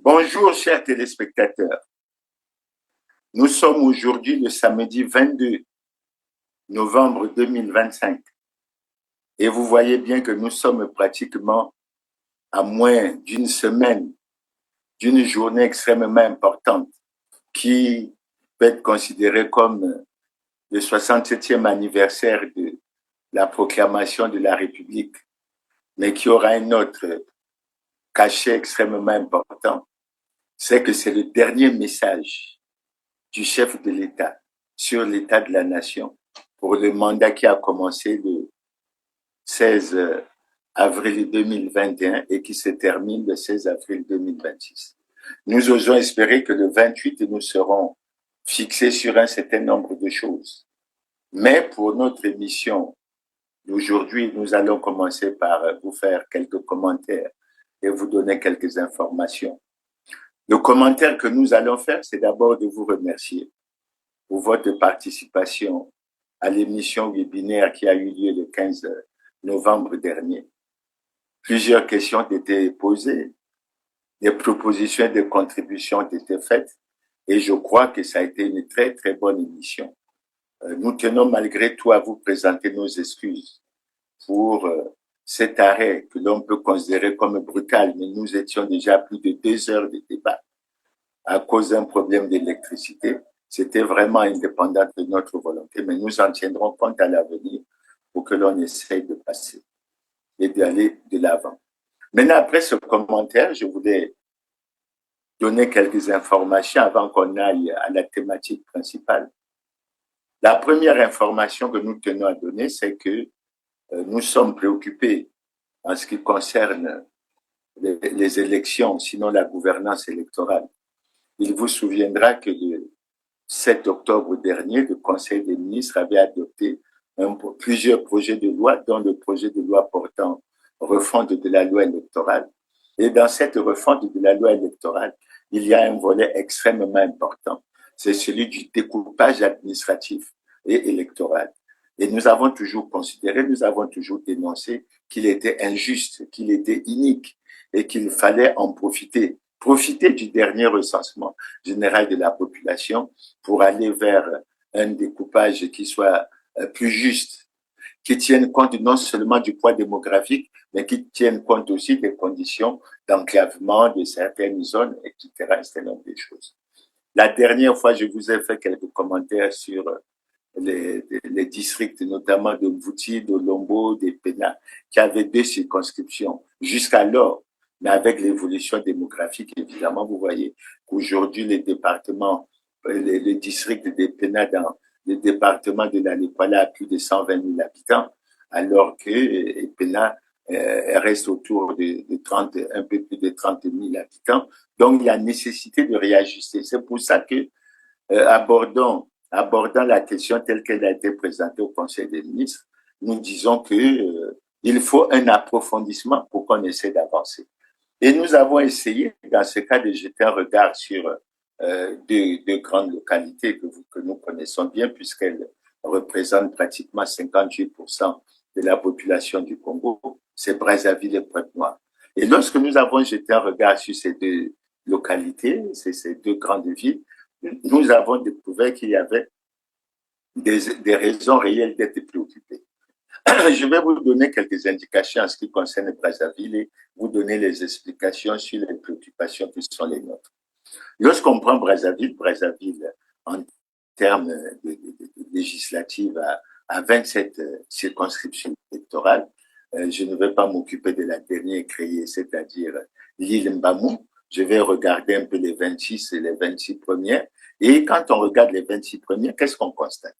Bonjour, chers téléspectateurs. Nous sommes aujourd'hui le samedi 22 novembre 2025 et vous voyez bien que nous sommes pratiquement à moins d'une semaine d'une journée extrêmement importante qui peut être considérée comme le 67e anniversaire de la proclamation de la République, mais qui aura un autre cachet extrêmement important, c'est que c'est le dernier message du chef de l'État sur l'état de la nation pour le mandat qui a commencé le 16 avril 2021 et qui se termine le 16 avril 2026. Nous osons espérer que le 28, nous serons fixés sur un certain nombre de choses. Mais pour notre émission d'aujourd'hui, nous allons commencer par vous faire quelques commentaires et vous donner quelques informations. Le commentaire que nous allons faire, c'est d'abord de vous remercier pour votre participation à l'émission webinaire qui a eu lieu le 15 novembre dernier. Plusieurs questions ont été posées, des propositions et des contributions ont été faites et je crois que ça a été une très très bonne émission. Nous tenons malgré tout à vous présenter nos excuses pour cet arrêt que l'on peut considérer comme brutal, mais nous étions déjà à plus de 2 heures de débat à cause d'un problème d'électricité. C'était vraiment indépendant de notre volonté, mais nous en tiendrons compte à l'avenir pour que l'on essaye de passer et d'aller de l'avant. Maintenant, après ce commentaire, je voulais donner quelques informations avant qu'on aille à la thématique principale. La première information que nous tenons à donner, c'est que nous sommes préoccupés en ce qui concerne les élections, sinon la gouvernance électorale. Il vous souviendra que le 7 octobre dernier, le Conseil des ministres avait adopté plusieurs projets de loi, dont le projet de loi portant refonte de la loi électorale. Et dans cette refonte de la loi électorale, il y a un volet extrêmement important. C'est celui du découpage administratif et électoral. Et nous avons toujours considéré, nous avons toujours dénoncé qu'il était injuste, qu'il était inique et qu'il fallait en profiter du dernier recensement général de la population pour aller vers un découpage qui soit plus juste, qui tienne compte non seulement du poids démographique, mais qui tienne compte aussi des conditions d'enclavement de certaines zones, etc. C'est un nombre de choses. La dernière fois, je vous ai fait quelques commentaires sur les districts, notamment de Mvouti, de Lombo, de Pena, qui avaient 2 circonscriptions jusqu'alors. Mais avec l'évolution démographique, évidemment, vous voyez qu'aujourd'hui, les départements, les districts de Pena dans le département de la Népala a plus de 120 000 habitants, alors que Pena reste autour de 30, un peu plus de 30 000 habitants. Donc, il y a nécessité de réajuster. C'est pour ça que abordant la question telle qu'elle a été présentée au Conseil des ministres, nous disons que il faut un approfondissement pour qu'on essaie d'avancer. Et nous avons essayé, dans ce cas, de jeter un regard sur deux grandes localités que nous connaissons bien, puisqu'elles représentent pratiquement 58% de la population du Congo, c'est Brazzaville et Pointe-Noire. Et lorsque nous avons jeté un regard sur ces 2 localités, ces 2 grandes villes, nous avons découvert qu'il y avait des raisons réelles d'être préoccupés. Je vais vous donner quelques indications en ce qui concerne Brazzaville et vous donner les explications sur les préoccupations qui sont les nôtres. Lorsqu'on prend Brazzaville en termes législatifs à 27 circonscriptions électorales, je ne vais pas m'occuper de la dernière créée, c'est-à-dire l'île Mbamou. Je vais regarder un peu les 26 et les 26 premières. Et quand on regarde les 26 premières, qu'est-ce qu'on constate?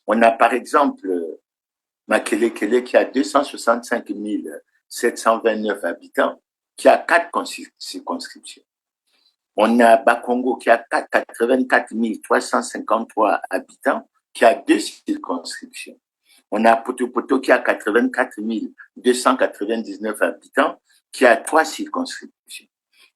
On a par exemple Makelekele qui a 265 729 habitants, qui a 4 circonscriptions. On a Bakongo qui a 84 353 habitants, qui a 2 circonscriptions. On a Potopoto qui a 84 299 habitants, qui a 3 circonscriptions.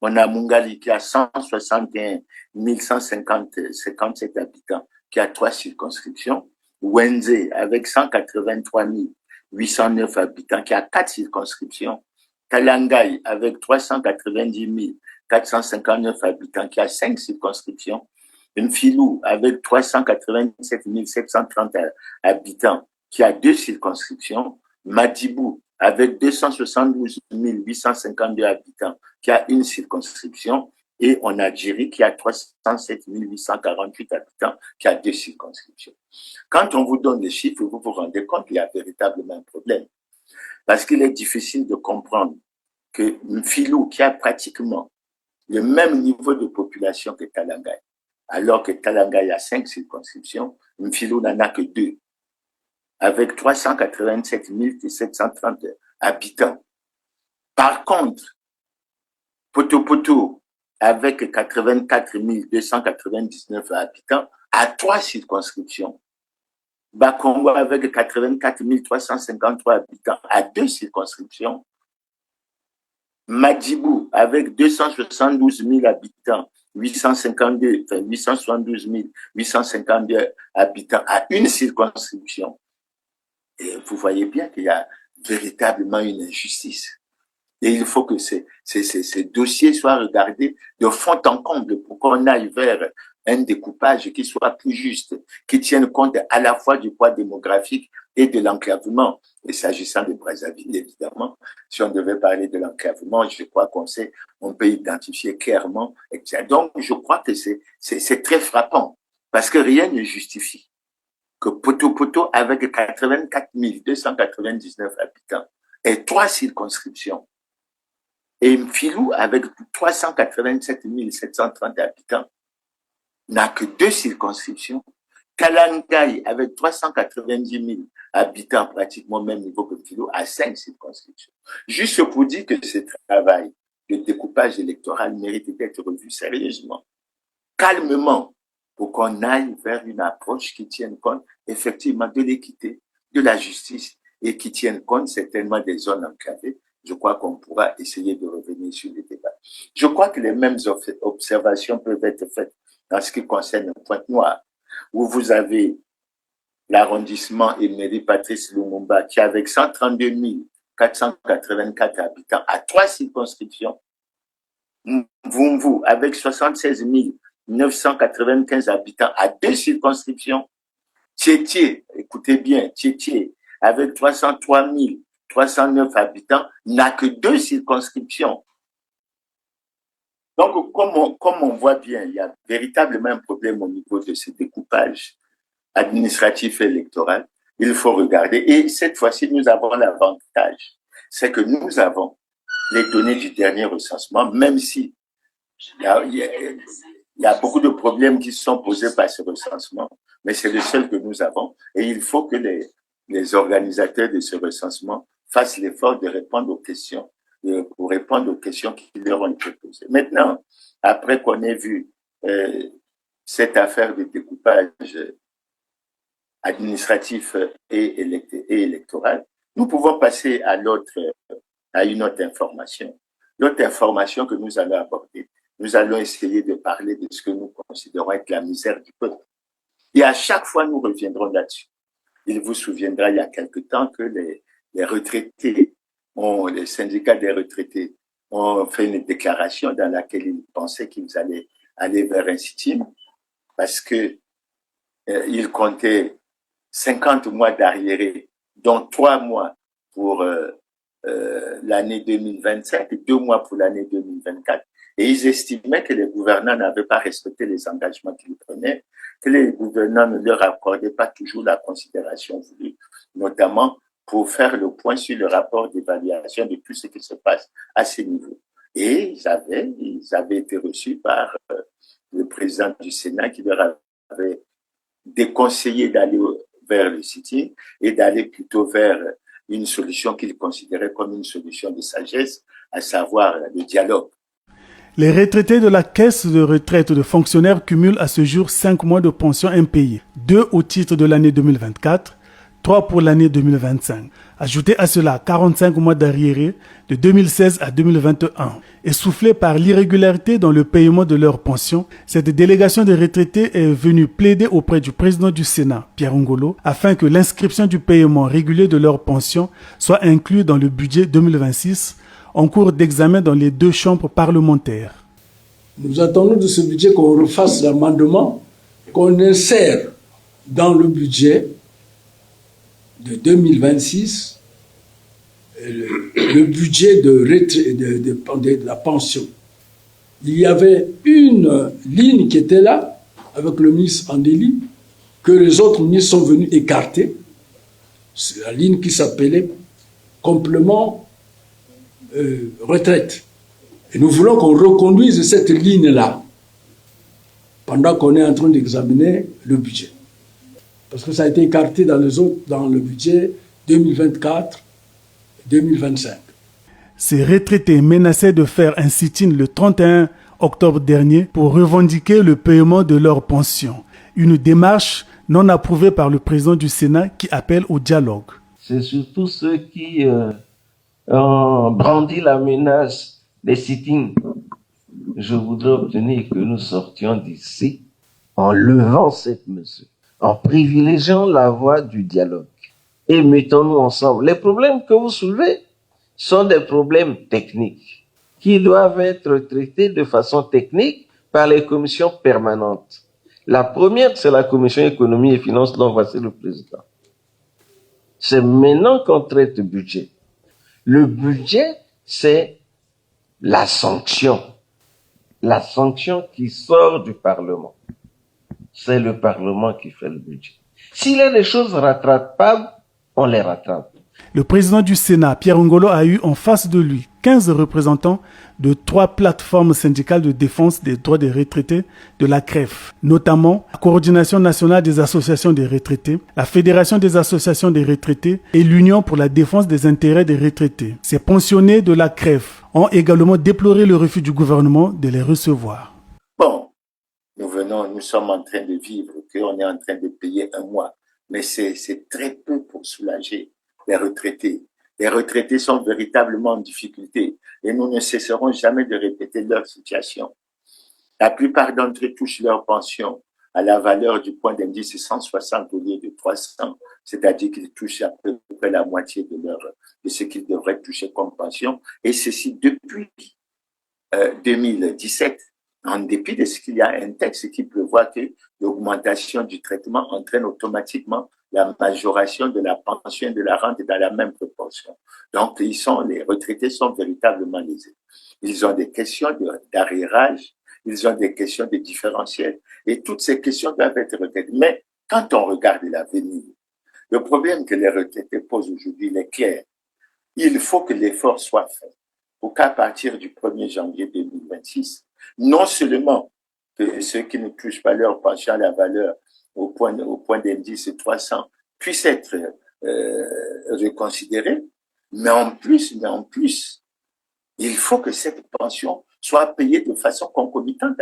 On a Mungali qui a 161 157 habitants, qui a 3 circonscriptions. Wenze avec 183 809 habitants, qui a 4 circonscriptions. Kalangai avec 390 459 habitants, qui a 5 circonscriptions. Mfilou, avec 387 730 habitants, qui a 2 circonscriptions. Madibou, avec 272 852 habitants, qui a une circonscription. Et on a Djiri, qui a 307 848 habitants, qui a 2 circonscriptions. Quand on vous donne des chiffres, vous vous rendez compte qu'il y a véritablement un problème. Parce qu'il est difficile de comprendre que Mfilou, qui a pratiquement le même niveau de population que Talangay, alors que Talangay a 5 circonscriptions, Mfilou n'en a que 2, avec 387 730 habitants. Par contre, Poto, avec 84 299 habitants, a 3 circonscriptions. Bakongo, avec 84 353 habitants, a 2 circonscriptions. Madjibou, avec 272 000 habitants, 872 852 habitants, a une circonscription. Et vous voyez bien qu'il y a véritablement une injustice. Et il faut que ces dossiers soient regardés de fond en comble pour qu'on aille vers un découpage qui soit plus juste, qui tienne compte à la fois du poids démographique et de l'enclavement. Et s'agissant de Brazzaville, évidemment, si on devait parler de l'enclavement, je crois on peut identifier clairement. Donc, je crois que c'est très frappant, parce que rien ne justifie que Poto, avec 84 299 habitants, ait 3 circonscriptions. Et Mfilou, avec 387 730 habitants, n'a que 2 circonscriptions. Talangay, avec 390 000 habitants, pratiquement au même niveau que Mfilou, a 5 circonscriptions. Juste pour dire que ce travail de découpage électoral mérite d'être revu sérieusement, calmement, pour qu'on aille vers une approche qui tienne compte effectivement de l'équité, de la justice et qui tienne compte certainement des zones enclavées. Je crois qu'on pourra essayer de revenir sur les débats. Je crois que les mêmes observations peuvent être faites dans ce qui concerne Pointe-Noire, où vous avez l'arrondissement Emery-Patrice Lumumba, qui avec 132 484 habitants a 3 circonscriptions. Mvumvu, avec 76 995 habitants a 2 circonscriptions. Tietie, écoutez bien, Tietie, avec 303 309 habitants, n'a que 2 circonscriptions. Donc, comme on voit bien, il y a véritablement un problème au niveau de ce découpage administratif et électoral. Il faut regarder. Et cette fois-ci, nous avons l'avantage. C'est que nous avons les données du dernier recensement, même si il y a beaucoup de problèmes qui sont posés par ce recensement, mais c'est le seul que nous avons. Et il faut que les organisateurs de ce recensement fassent l'effort de répondre aux questions, pour répondre aux questions qui leur ont été posées. Maintenant, après qu'on ait vu cette affaire de découpage administratif et électoral, nous pouvons passer à une autre information. L'autre information que nous allons aborder, nous allons essayer de parler de ce que nous considérons être la misère du peuple. Et à chaque fois, nous reviendrons là-dessus. Il vous souviendra, il y a quelque temps, que les retraités, les syndicats des retraités ont fait une déclaration dans laquelle ils pensaient qu'ils allaient aller vers un sit-in parce que ils comptaient 50 mois d'arriérés, dont 3 mois pour l'année 2025 et 2 mois pour l'année 2024. Et ils estimaient que les gouvernants n'avaient pas respecté les engagements qu'ils prenaient, que les gouvernants ne leur accordaient pas toujours la considération voulue, notamment pour faire le point sur le rapport d'évaluation de tout ce qui se passe à ces niveaux. Et ils avaient été reçus par le président du Sénat qui leur avait déconseillé d'aller vers le sit-in et d'aller plutôt vers une solution qu'ils considéraient comme une solution de sagesse, à savoir le dialogue. Les retraités de la caisse de retraite de fonctionnaires cumulent à ce jour 5 mois de pension impayée, 2 au titre de l'année 2024, 3 pour l'année 2025. Ajoutez à cela 45 mois d'arriérés de 2016 à 2021. Essoufflés par l'irrégularité dans le paiement de leurs pensions, cette délégation des retraités est venue plaider auprès du président du Sénat, Pierre Ngolo, afin que l'inscription du paiement régulier de leurs pensions soit inclue dans le budget 2026 en cours d'examen dans les 2 chambres parlementaires. Nous attendons de ce budget qu'on refasse l'amendement, qu'on insère dans le budget de 2026 le budget de la pension. Il y avait une ligne qui était là, avec le ministre Andéli, que les autres ministres sont venus écarter. C'est la ligne qui s'appelait complément retraite. Et nous voulons qu'on reconduise cette ligne-là pendant qu'on est en train d'examiner le budget. Parce que ça a été écarté dans le budget 2024-2025. Ces retraités menaçaient de faire un sit-in le 31 octobre dernier pour revendiquer le paiement de leur pension. Une démarche non approuvée par le président du Sénat qui appelle au dialogue. C'est surtout ceux qui ont brandi la menace des sit-ins. Je voudrais obtenir que nous sortions d'ici en levant cette mesure, en privilégiant la voie du dialogue. Et mettons-nous ensemble. Les problèmes que vous soulevez sont des problèmes techniques qui doivent être traités de façon technique par les commissions permanentes. La première, c'est la commission économie et finances dont voici le président. C'est maintenant qu'on traite le budget. Le budget, c'est la sanction. La sanction qui sort du Parlement. C'est le Parlement qui fait le budget. S'il y a des choses rattrapables, on les rattrape. Le président du Sénat, Pierre Ngolo, a eu en face de lui 15 représentants de 3 plateformes syndicales de défense des droits des retraités de la CREF, notamment la Coordination nationale des associations des retraités, la Fédération des associations des retraités et l'Union pour la défense des intérêts des retraités. Ces pensionnés de la CREF ont également déploré le refus du gouvernement de les recevoir. Bon, nous sommes en train de vivre, qu'on est en train de payer un mois, mais c'est très peu pour soulager les retraités. Les retraités sont véritablement en difficulté et nous ne cesserons jamais de répéter leur situation. La plupart d'entre eux touchent leur pension à la valeur du point d'indice 160 au lieu de 300, c'est-à-dire qu'ils touchent à peu près la moitié de ce qu'ils devraient toucher comme pension, et ceci depuis 2017, en dépit de ce qu'il y a un texte qui prévoit que l'augmentation du traitement entraîne automatiquement la majoration de la pension et de la rente dans la même proportion. Donc, les retraités sont véritablement lésés. Ils ont des questions d'arriérage, ils ont des questions de différentiel, et toutes ces questions doivent être retraitées. Mais quand on regarde l'avenir, le problème que les retraités posent aujourd'hui, il est clair. Il faut que l'effort soit fait pour qu'à partir du 1er janvier 2026, non seulement que ceux qui ne touchent pas leur pension à la valeur au point d'indice 300 puissent être reconsidérés, mais en plus, il faut que cette pension soit payée de façon concomitante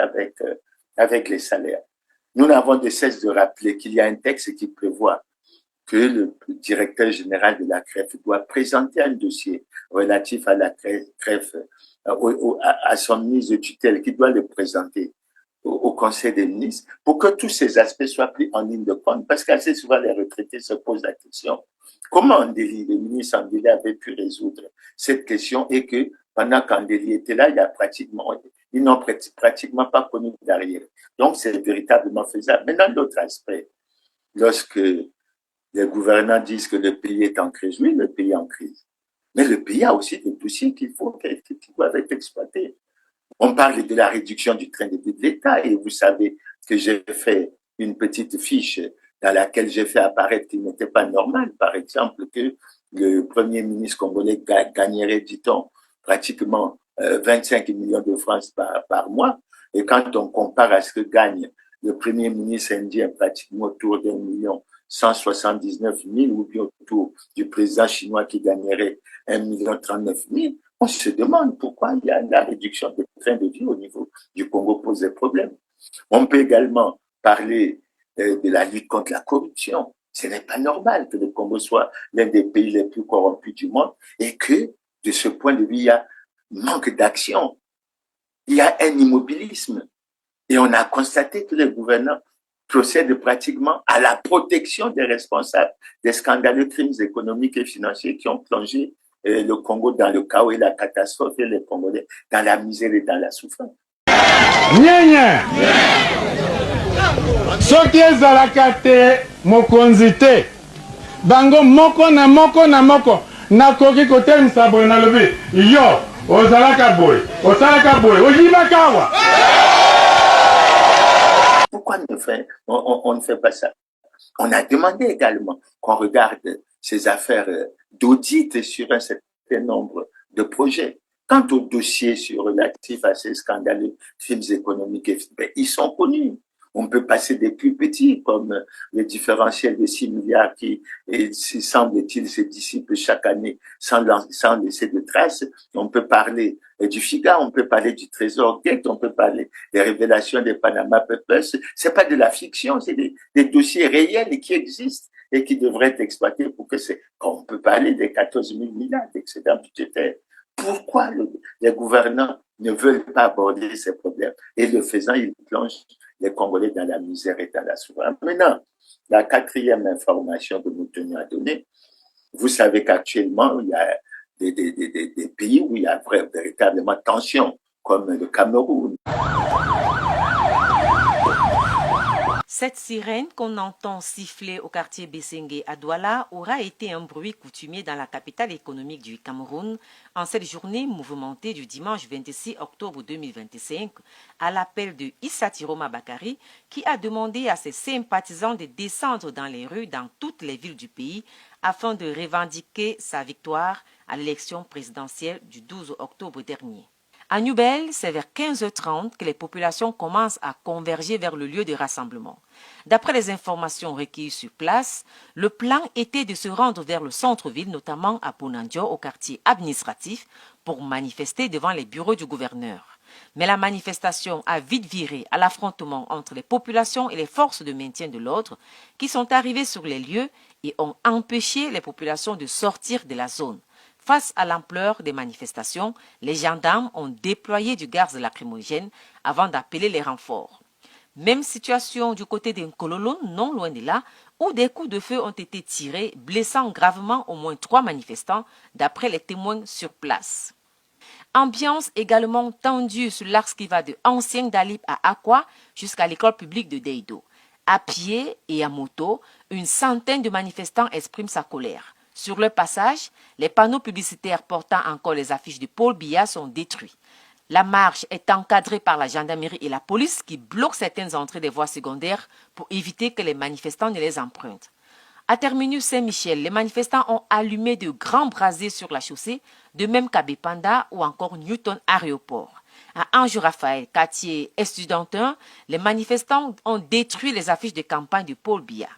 avec les salaires. Nous n'avons de cesse de rappeler qu'il y a un texte qui prévoit que le directeur général de la CREF doit présenter un dossier relatif à la CREF, à son ministre de tutelle, qui doit le présenter au Conseil des ministres, pour que tous ces aspects soient pris en ligne de compte, parce qu'assez souvent les retraités se posent la question, comment le ministre Andéli avait pu résoudre cette question, et que pendant qu'Andéli était là, ils n'ont pratiquement pas connu d'arrière. Donc c'est véritablement faisable. Maintenant, l'autre aspect, lorsque les gouvernants disent que le pays est en crise, oui, le pays est en crise. Mais le pays a aussi des dossiers qui doivent être exploités. On parle de la réduction du train de vie de l'État, et vous savez que j'ai fait une petite fiche dans laquelle j'ai fait apparaître qu'il n'était pas normal, par exemple, que le Premier ministre congolais gagnerait, dit-on, pratiquement 25 millions de francs par mois. Et quand on compare à ce que gagne le Premier ministre indien, pratiquement autour d'1 million 179 000, ou bien autour du président chinois qui gagnerait 1 million 39 000, on se demande pourquoi il y a la réduction du train de vie au niveau du Congo pose des problèmes. On peut également parler de la lutte contre la corruption. Ce n'est pas normal que le Congo soit l'un des pays les plus corrompus du monde, et que, de ce point de vue, il y a manque d'action. Il y a un immobilisme. Et on a constaté que les gouvernants procèdent pratiquement à la protection des responsables des scandaleux crimes économiques et financiers qui ont plongé le Congo dans le chaos et la catastrophe, et les Congolais dans la misère et dans la souffrance. Nyenya. Soki ezalaka te mokonzi te. Bango moko na moko na moko. Nakoki kotelemisa boye na lobi. Yo, ozalaka boye. Osalaka boye. Ojibakawa. Pourquoi on ne fait pas ça? On a demandé également qu'on regarde ces affaires d'audit sur un certain nombre de projets. Quant aux dossiers relatifs à ces scandaleux films économiques, ils sont connus. On peut passer des plus petits, comme le différentiel de 6 milliards qui, semble-t-il, se dissipe chaque année sans laisser de traces. On peut parler du FIGA, on peut parler du Trésor Gate, on peut parler des révélations des Panama Papers. C'est pas de la fiction, c'est des dossiers réels qui existent et qui devraient être exploités pour que on peut parler des 14 000 milliards d'excédents budgétaires. Pourquoi les gouvernants ne veulent pas aborder ces problèmes? Et le faisant, ils plongent les Congolais dans la misère et dans la souffrance. Maintenant, la quatrième information que nous tenions à donner, vous savez qu'actuellement, il y a des pays où il y a véritablement tension, comme le Cameroun. Cette sirène qu'on entend siffler au quartier Bessengue à Douala aura été un bruit coutumier dans la capitale économique du Cameroun en cette journée mouvementée du dimanche 26 octobre 2025 à l'appel de Issa Tiroma Bakari qui a demandé à ses sympathisants de descendre dans les rues dans toutes les villes du pays afin de revendiquer sa victoire à l'élection présidentielle du 12 octobre dernier. À Nubel, c'est vers 15h30 que les populations commencent à converger vers le lieu de rassemblement. D'après les informations recueillies sur place, le plan était de se rendre vers le centre-ville, notamment à Bonandio, au quartier administratif, pour manifester devant les bureaux du gouverneur. Mais la manifestation a vite viré à l'affrontement entre les populations et les forces de maintien de l'ordre qui sont arrivées sur les lieux et ont empêché les populations de sortir de la zone. Face à l'ampleur des manifestations, les gendarmes ont déployé du gaz lacrymogène avant d'appeler les renforts. Même situation du côté d'Nkololo, non loin de là, où des coups de feu ont été tirés, blessant gravement au moins 3 manifestants, d'après les témoins sur place. Ambiance également tendue sur l'axe qui va de Ancien Dalip à Akwa jusqu'à l'école publique de Deido. À pied et à moto, une centaine de manifestants expriment sa colère. Sur le passage, les panneaux publicitaires portant encore les affiches de Paul Biya sont détruits. La marche est encadrée par la gendarmerie et la police qui bloquent certaines entrées des voies secondaires pour éviter que les manifestants ne les empruntent. À Terminus Saint-Michel, les manifestants ont allumé de grands brasiers sur la chaussée, de même qu'à Bepanda ou encore Newton Aéroport. À Anjou-Raphaël, quartier estudiantin, les manifestants ont détruit les affiches de campagne de Paul Biya.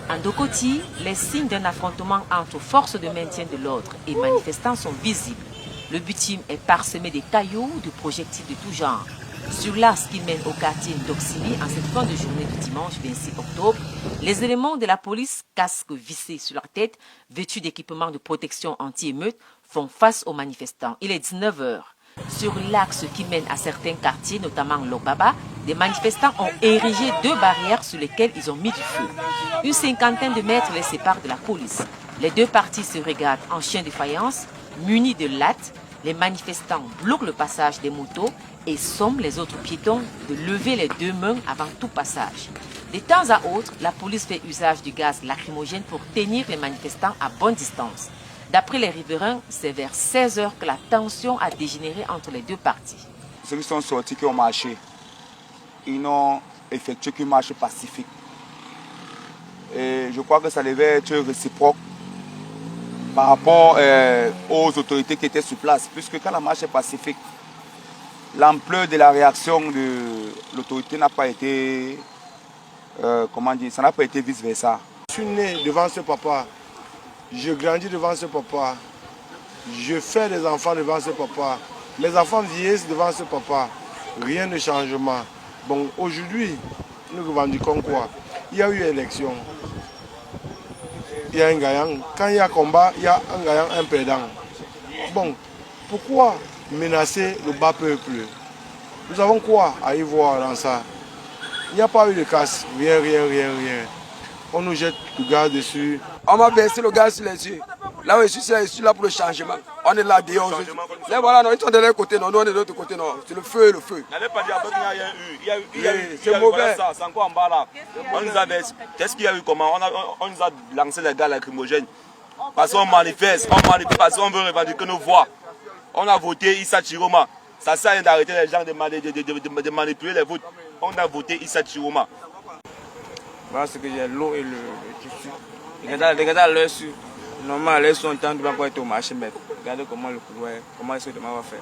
En Dokoti, les signes d'un affrontement entre forces de maintien de l'ordre et manifestants sont visibles. Le bitume est parsemé de cailloux, de projectiles de tout genre. Sur l'axe qui mène au quartier Ndoxili, en cette fin de journée du dimanche 26 octobre, les éléments de la police, casques vissés sur leur tête, vêtus d'équipements de protection anti-émeute, font face aux manifestants. Il est 19h. Sur l'axe qui mène à certains quartiers, notamment Lobaba, des manifestants ont érigé 2 barrières sur lesquelles ils ont mis du feu. Une cinquantaine de mètres les séparent de la police. Les 2 parties se regardent en chien de faïence, munis de lattes. Les manifestants bloquent le passage des motos et somment les autres piétons de lever les 2 mains avant tout passage. De temps à autre, la police fait usage du gaz lacrymogène pour tenir les manifestants à bonne distance. D'après les riverains, c'est vers 16h que la tension a dégénéré entre les 2 parties. Ceux qui sont sortis, qui ont marché, ils n'ont effectué qu'une marche pacifique. Et je crois que ça devait être réciproque par rapport aux autorités qui étaient sur place, puisque quand la marche est pacifique, l'ampleur de la réaction de l'autorité n'a pas été, ça n'a pas été vice-versa. Je suis né devant ce papa, je grandis devant ce papa, je fais des enfants devant ce papa, mes enfants vieillissent devant ce papa, rien de changement. Bon, aujourd'hui, nous revendiquons quoi? Il y a eu élection, il y a un gagnant. Quand il y a combat, il y a un gagnant, un perdant. Bon, pourquoi menacer le bas peuple? Nous avons quoi à y voir dans ça? Il n'y a pas eu de casse, rien. On nous jette le gaz dessus. On m'a versé le gaz sur les yeux. Là où je suis là pour le changement. On est là dehors. Là, voilà, non, ils sont de leur côté, non, nous on est de l'autre côté, non. C'est le feu, le feu. N'allez pas dire qu'il y a eu. C'est mauvais. C'est encore en bas là. On nous a qu'est-ce qu'il y a eu comment on nous a lancé les gars lacrymogènes. Parce qu'on manifeste, parce qu'on veut revendiquer nos voix. On a voté Issa Chiroma. Ça sert à rien d'arrêter les gens de manipuler les votes. On a voté Issa Chiroma. Voilà ce que j'ai, l'eau et le tissu. Les gars à l'heure sur. Normalement, à l'heure sur, on tente de pas être au marché, mais regardez comment le couloir, comment est-ce que demain va faire.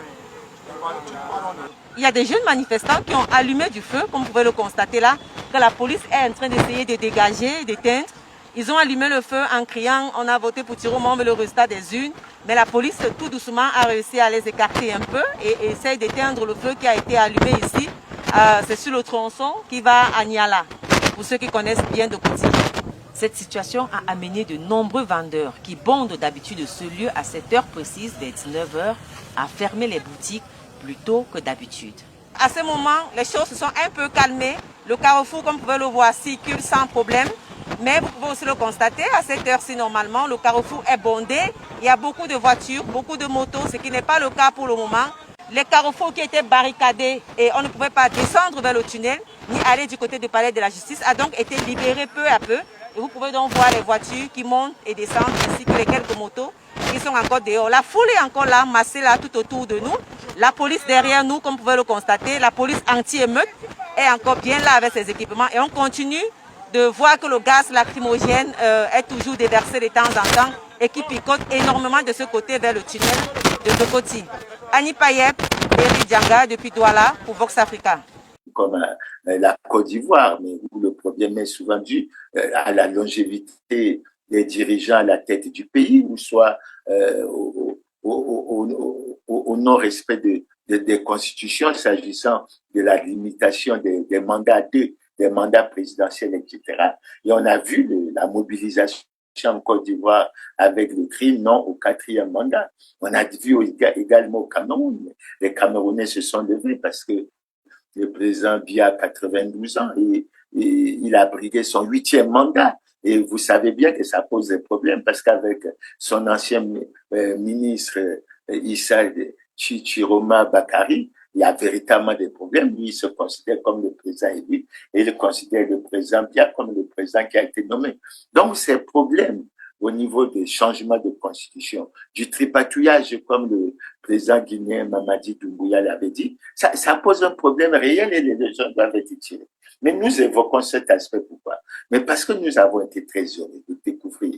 Il y a des jeunes manifestants qui ont allumé du feu, comme vous pouvez le constater là, que la police est en train d'essayer de dégager, d'éteindre. Ils ont allumé le feu en criant « On a voté pour Chiroma, on veut le résultat des urnes ». Mais la police, tout doucement, a réussi à les écarter un peu et essaye d'éteindre le feu qui a été allumé ici. C'est sur le tronçon qui va à Niala, pour ceux qui connaissent bien de Koti. Cette situation a amené de nombreux vendeurs qui bondent d'habitude ce lieu à cette heure précise, vers 19h, à fermer les boutiques plus tôt que d'habitude. À ce moment, les choses se sont un peu calmées. Le carrefour, comme vous pouvez le voir, circule sans problème. Mais vous pouvez aussi le constater, à cette heure-ci, normalement, le carrefour est bondé. Il y a beaucoup de voitures, beaucoup de motos, ce qui n'est pas le cas pour le moment. Les carrefours qui étaient barricadés et on ne pouvait pas descendre vers le tunnel, ni aller du côté du palais de la justice, a donc été libéré peu à peu. Et vous pouvez donc voir les voitures qui montent et descendent, ainsi que les quelques motos qui sont encore dehors. La foule est encore là, massée là, tout autour de nous. La police derrière nous, comme vous pouvez le constater, la police anti-émeute est encore bien là avec ses équipements. Et on continue de voir que le gaz lacrymogène est toujours déversé de temps en temps et qui picote énormément de ce côté vers le tunnel de Tokoti. Annie Payep, Eric Dianga depuis Douala pour Vox Africa. Comme la Côte d'Ivoire, mais où le problème est souvent dû à la longévité des dirigeants à la tête du pays, ou soit au non-respect des constitutions s'agissant de la limitation des mandats des mandats présidentiels, etc. Et on a vu la mobilisation en Côte d'Ivoire avec le cri non au 4e mandat. On a vu également au Cameroun. Les Camerounais se sont levés parce que le président Biya a 92 ans et il a brigué son 8e mandat. Et vous savez bien que ça pose des problèmes parce qu'avec son ancien ministre Issa Chiroma Bakari, il y a véritablement des problèmes. Lui, il se considère comme le président élu et il considère le président Biya comme le président qui a été nommé. Donc, ces problèmes au niveau des changements de constitution, du tripatouillage, comme le président guinéen Mamadi Doumbouya l'avait dit, ça pose un problème réel et les gens doivent être tirés. Mais nous évoquons cet aspect pourquoi? Mais parce que nous avons été très heureux de découvrir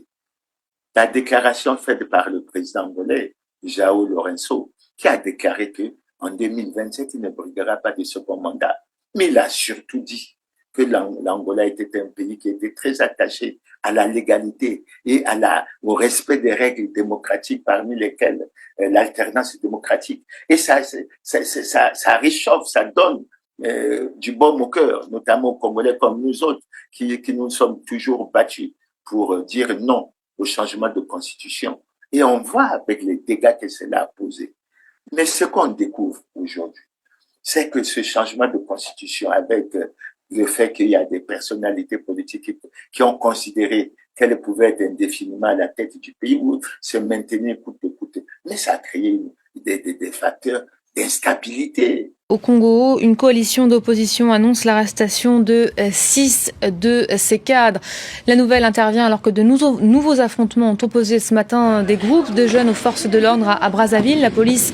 la déclaration faite par le président angolais, João Lourenço, qui a déclaré que en 2027, il ne briguera pas de second mandat. Mais il a surtout dit que l'Angola était un pays qui était très attaché à la légalité et au respect des règles démocratiques, parmi lesquelles l'alternance démocratique. Et ça réchauffe, ça donne du baume au cœur, notamment aux Congolais comme nous autres, qui nous sommes toujours battus pour dire non au changement de constitution. Et on voit avec les dégâts que cela a posé. Mais ce qu'on découvre aujourd'hui, c'est que ce changement de constitution, avec le fait qu'il y a des personnalités politiques qui ont considéré qu'elles pouvaient être indéfiniment à la tête du pays ou se maintenir coûte que coûte, mais ça a créé des facteurs d'instabilité. Au Congo, une coalition d'opposition annonce l'arrestation de 6 de ses cadres. La nouvelle intervient alors que de nouveaux affrontements ont opposé ce matin des groupes de jeunes aux forces de l'ordre à Brazzaville. La police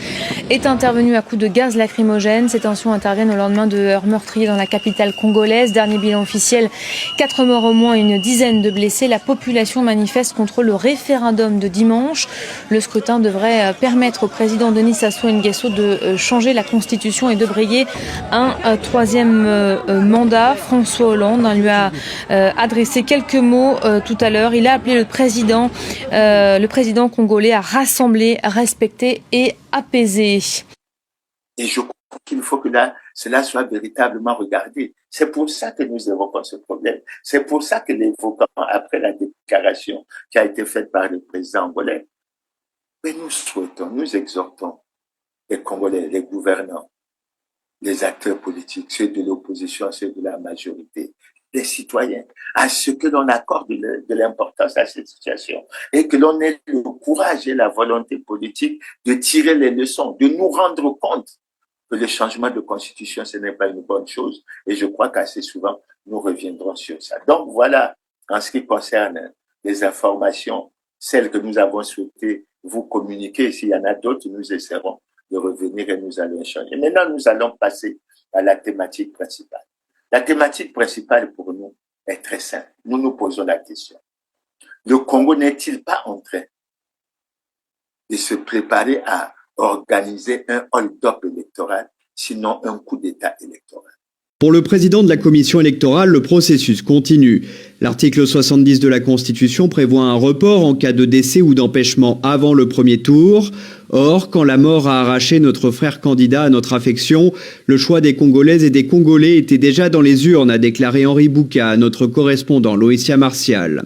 est intervenue à coups de gaz lacrymogène. Ces tensions interviennent au lendemain de heurts meurtriers dans la capitale congolaise. Dernier bilan officiel, 4 morts au moins et une dizaine de blessés. La population manifeste contre le référendum de dimanche. Le scrutin devrait permettre au président Denis Sassou Nguesso de changer la constitution et de briller un 3e mandat. François Hollande lui a adressé quelques mots tout à l'heure. Il a appelé le président congolais à rassembler, respecter et apaiser. Et je crois qu'il faut que cela soit véritablement regardé. C'est pour ça que nous évoquons ce problème. C'est pour ça que l'évoquons après la déclaration qui a été faite par le président angolais. Mais nous souhaitons, nous exhortons les Congolais, les gouvernants, les acteurs politiques, ceux de l'opposition, ceux de la majorité, des citoyens, à ce que l'on accorde de l'importance à cette situation et que l'on ait le courage et la volonté politique de tirer les leçons, de nous rendre compte que le changement de constitution, ce n'est pas une bonne chose. Et je crois qu'assez souvent, nous reviendrons sur ça. Donc voilà, en ce qui concerne les informations, celles que nous avons souhaité vous communiquer. S'il y en a d'autres, nous essaierons de revenir et nous allons échanger. Maintenant, nous allons passer à la thématique principale. La thématique principale pour nous est très simple. Nous nous posons la question. Le Congo n'est-il pas en train de se préparer à organiser un hold-up électoral, sinon un coup d'État électoral? Pour le président de la commission électorale, le processus continue. L'article 70 de la Constitution prévoit un report en cas de décès ou d'empêchement avant le premier tour. Or, quand la mort a arraché notre frère candidat à notre affection, le choix des Congolaises et des Congolais était déjà dans les urnes, a déclaré Henri Bouka, notre correspondant Loïcia Martial.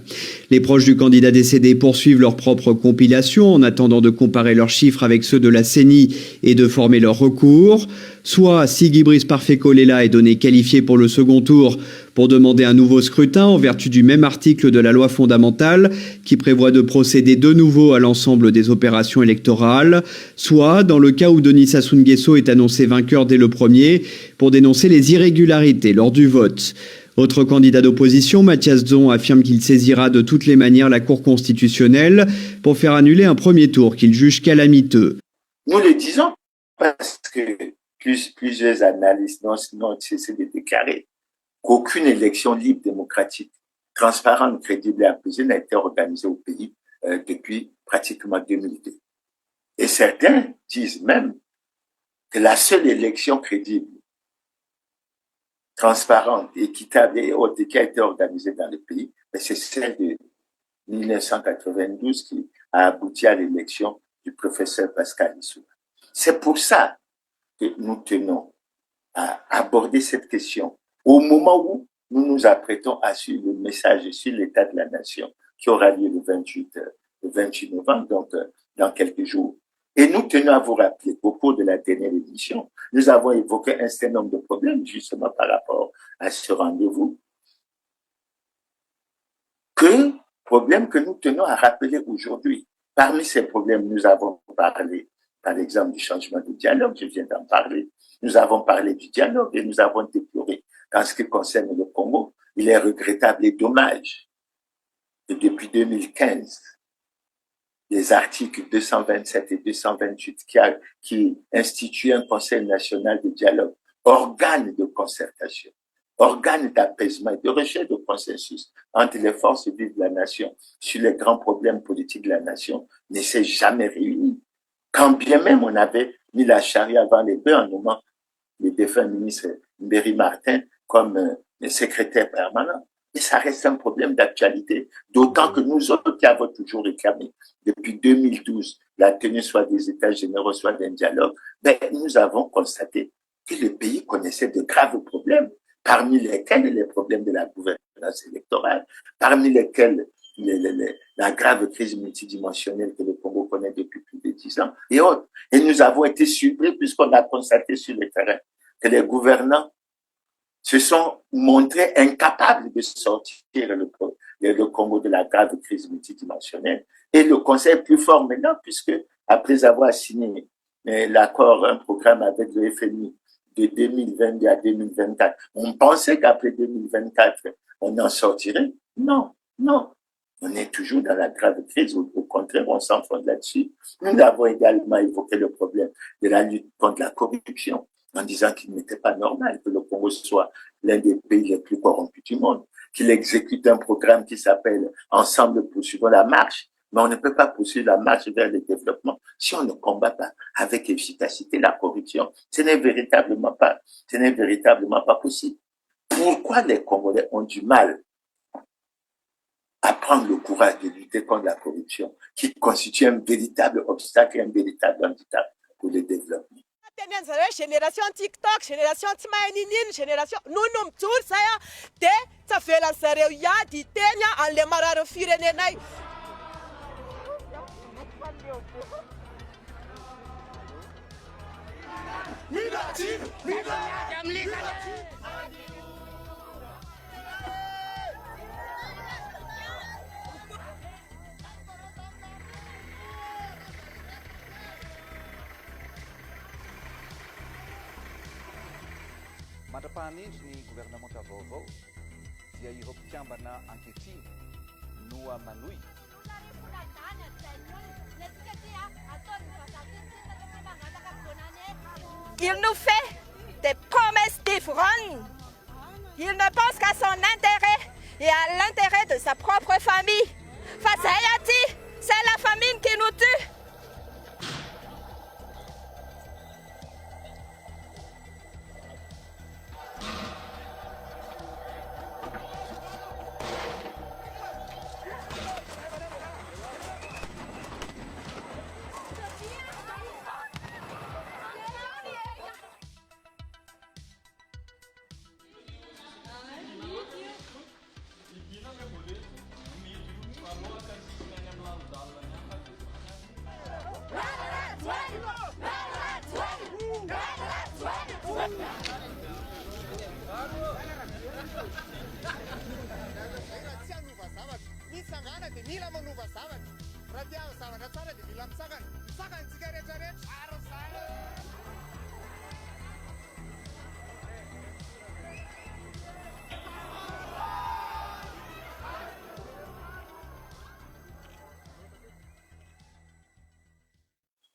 Les proches du candidat décédé poursuivent leur propre compilation en attendant de comparer leurs chiffres avec ceux de la CENI et de former leur recours. Soit Sigi Brice Parfait-Kolela est donné qualifié pour le second tour pour demander un nouveau scrutin en vertu du même article de la loi fondamentale qui prévoit de procéder de nouveau à l'ensemble des opérations électorales, soit, dans le cas où Denis Sassou Nguesso est annoncé vainqueur dès le premier, pour dénoncer les irrégularités lors du vote. Autre candidat d'opposition, Mathias Dzon, affirme qu'il saisira de toutes les manières la Cour constitutionnelle pour faire annuler un premier tour qu'il juge calamiteux. Nous le disons parce que plusieurs analystes n'ont cessé de déclarer qu'aucune élection libre, démocratique, transparente, crédible et apaisée n'a été organisée au pays depuis pratiquement 2002. Et certains disent même que la seule élection crédible, transparente, équitable et autre qui a été organisée dans le pays, c'est celle de 1992 qui a abouti à l'élection du professeur Pascal Lissouba. C'est pour ça que nous tenons à aborder cette question au moment où nous nous apprêtons à suivre le message sur l'état de la nation qui aura lieu le 28 novembre, donc dans quelques jours. Et nous tenons à vous rappeler qu'au cours de la dernière édition, nous avons évoqué un certain nombre de problèmes justement par rapport à ce rendez-vous. Problèmes que nous tenons à rappeler aujourd'hui. Parmi ces problèmes, nous avons parlé, par exemple, du changement de dialogue, je viens d'en parler. Nous avons parlé du dialogue et nous avons déploré qu'en ce qui concerne le Congo, il est regrettable et dommage que depuis 2015, les articles 227 et 228 qui instituent un Conseil national de dialogue, organe de concertation, organe d'apaisement et de recherche de consensus entre les forces vives de la nation sur les grands problèmes politiques de la nation, ne s'est jamais réuni. Quand bien même on avait mis la charrue avant les bœufs en nommant le défunt ministre Mbéry Martin comme secrétaire permanent. Et ça reste un problème d'actualité, d'autant que nous autres qui avons toujours réclamé depuis 2012 la tenue soit des États généraux, soit d'un dialogue, nous avons constaté que le pays connaissait de graves problèmes, parmi lesquels les problèmes de la gouvernance électorale, parmi lesquels la grave crise multidimensionnelle que le Congo connaît depuis plus de 10 ans et autres. Et nous avons été surpris puisqu'on a constaté sur le terrain que les gouvernants se sont montrés incapables de sortir le Congo de la grave crise multidimensionnelle. Et le Conseil est plus fort maintenant puisque après avoir signé l'accord, un programme avec le FMI de 2022 à 2024, on pensait qu'après 2024, on en sortirait. Non. On est toujours dans la grave crise. Au contraire, on s'enfonce là-dessus. Nous avons également évoqué le problème de la lutte contre la corruption en disant qu'il n'était pas normal que le Congo soit l'un des pays les plus corrompus du monde, qu'il exécute un programme qui s'appelle « Ensemble poursuivons la marche ». Mais on ne peut pas poursuivre la marche vers le développement si on ne combat pas avec efficacité la corruption. Ce n'est véritablement pas possible. Pourquoi les Congolais ont du mal à prendre le courage de lutter contre la corruption, qui constitue un véritable obstacle et un véritable handicap pour le développement? Génération TikTok, génération Timaïnine, génération nous nous tous ça te ça fait la série ya di tenya en le mararo firenenai. Matapanin ni Gouvernement Vovo, dia ihop Chambana Anketi, Nua Manui. Il nous fait des promesses différentes. Il ne pense qu'à son intérêt et à l'intérêt de sa propre famille. Face à Haïti, c'est la famine qui nous tue.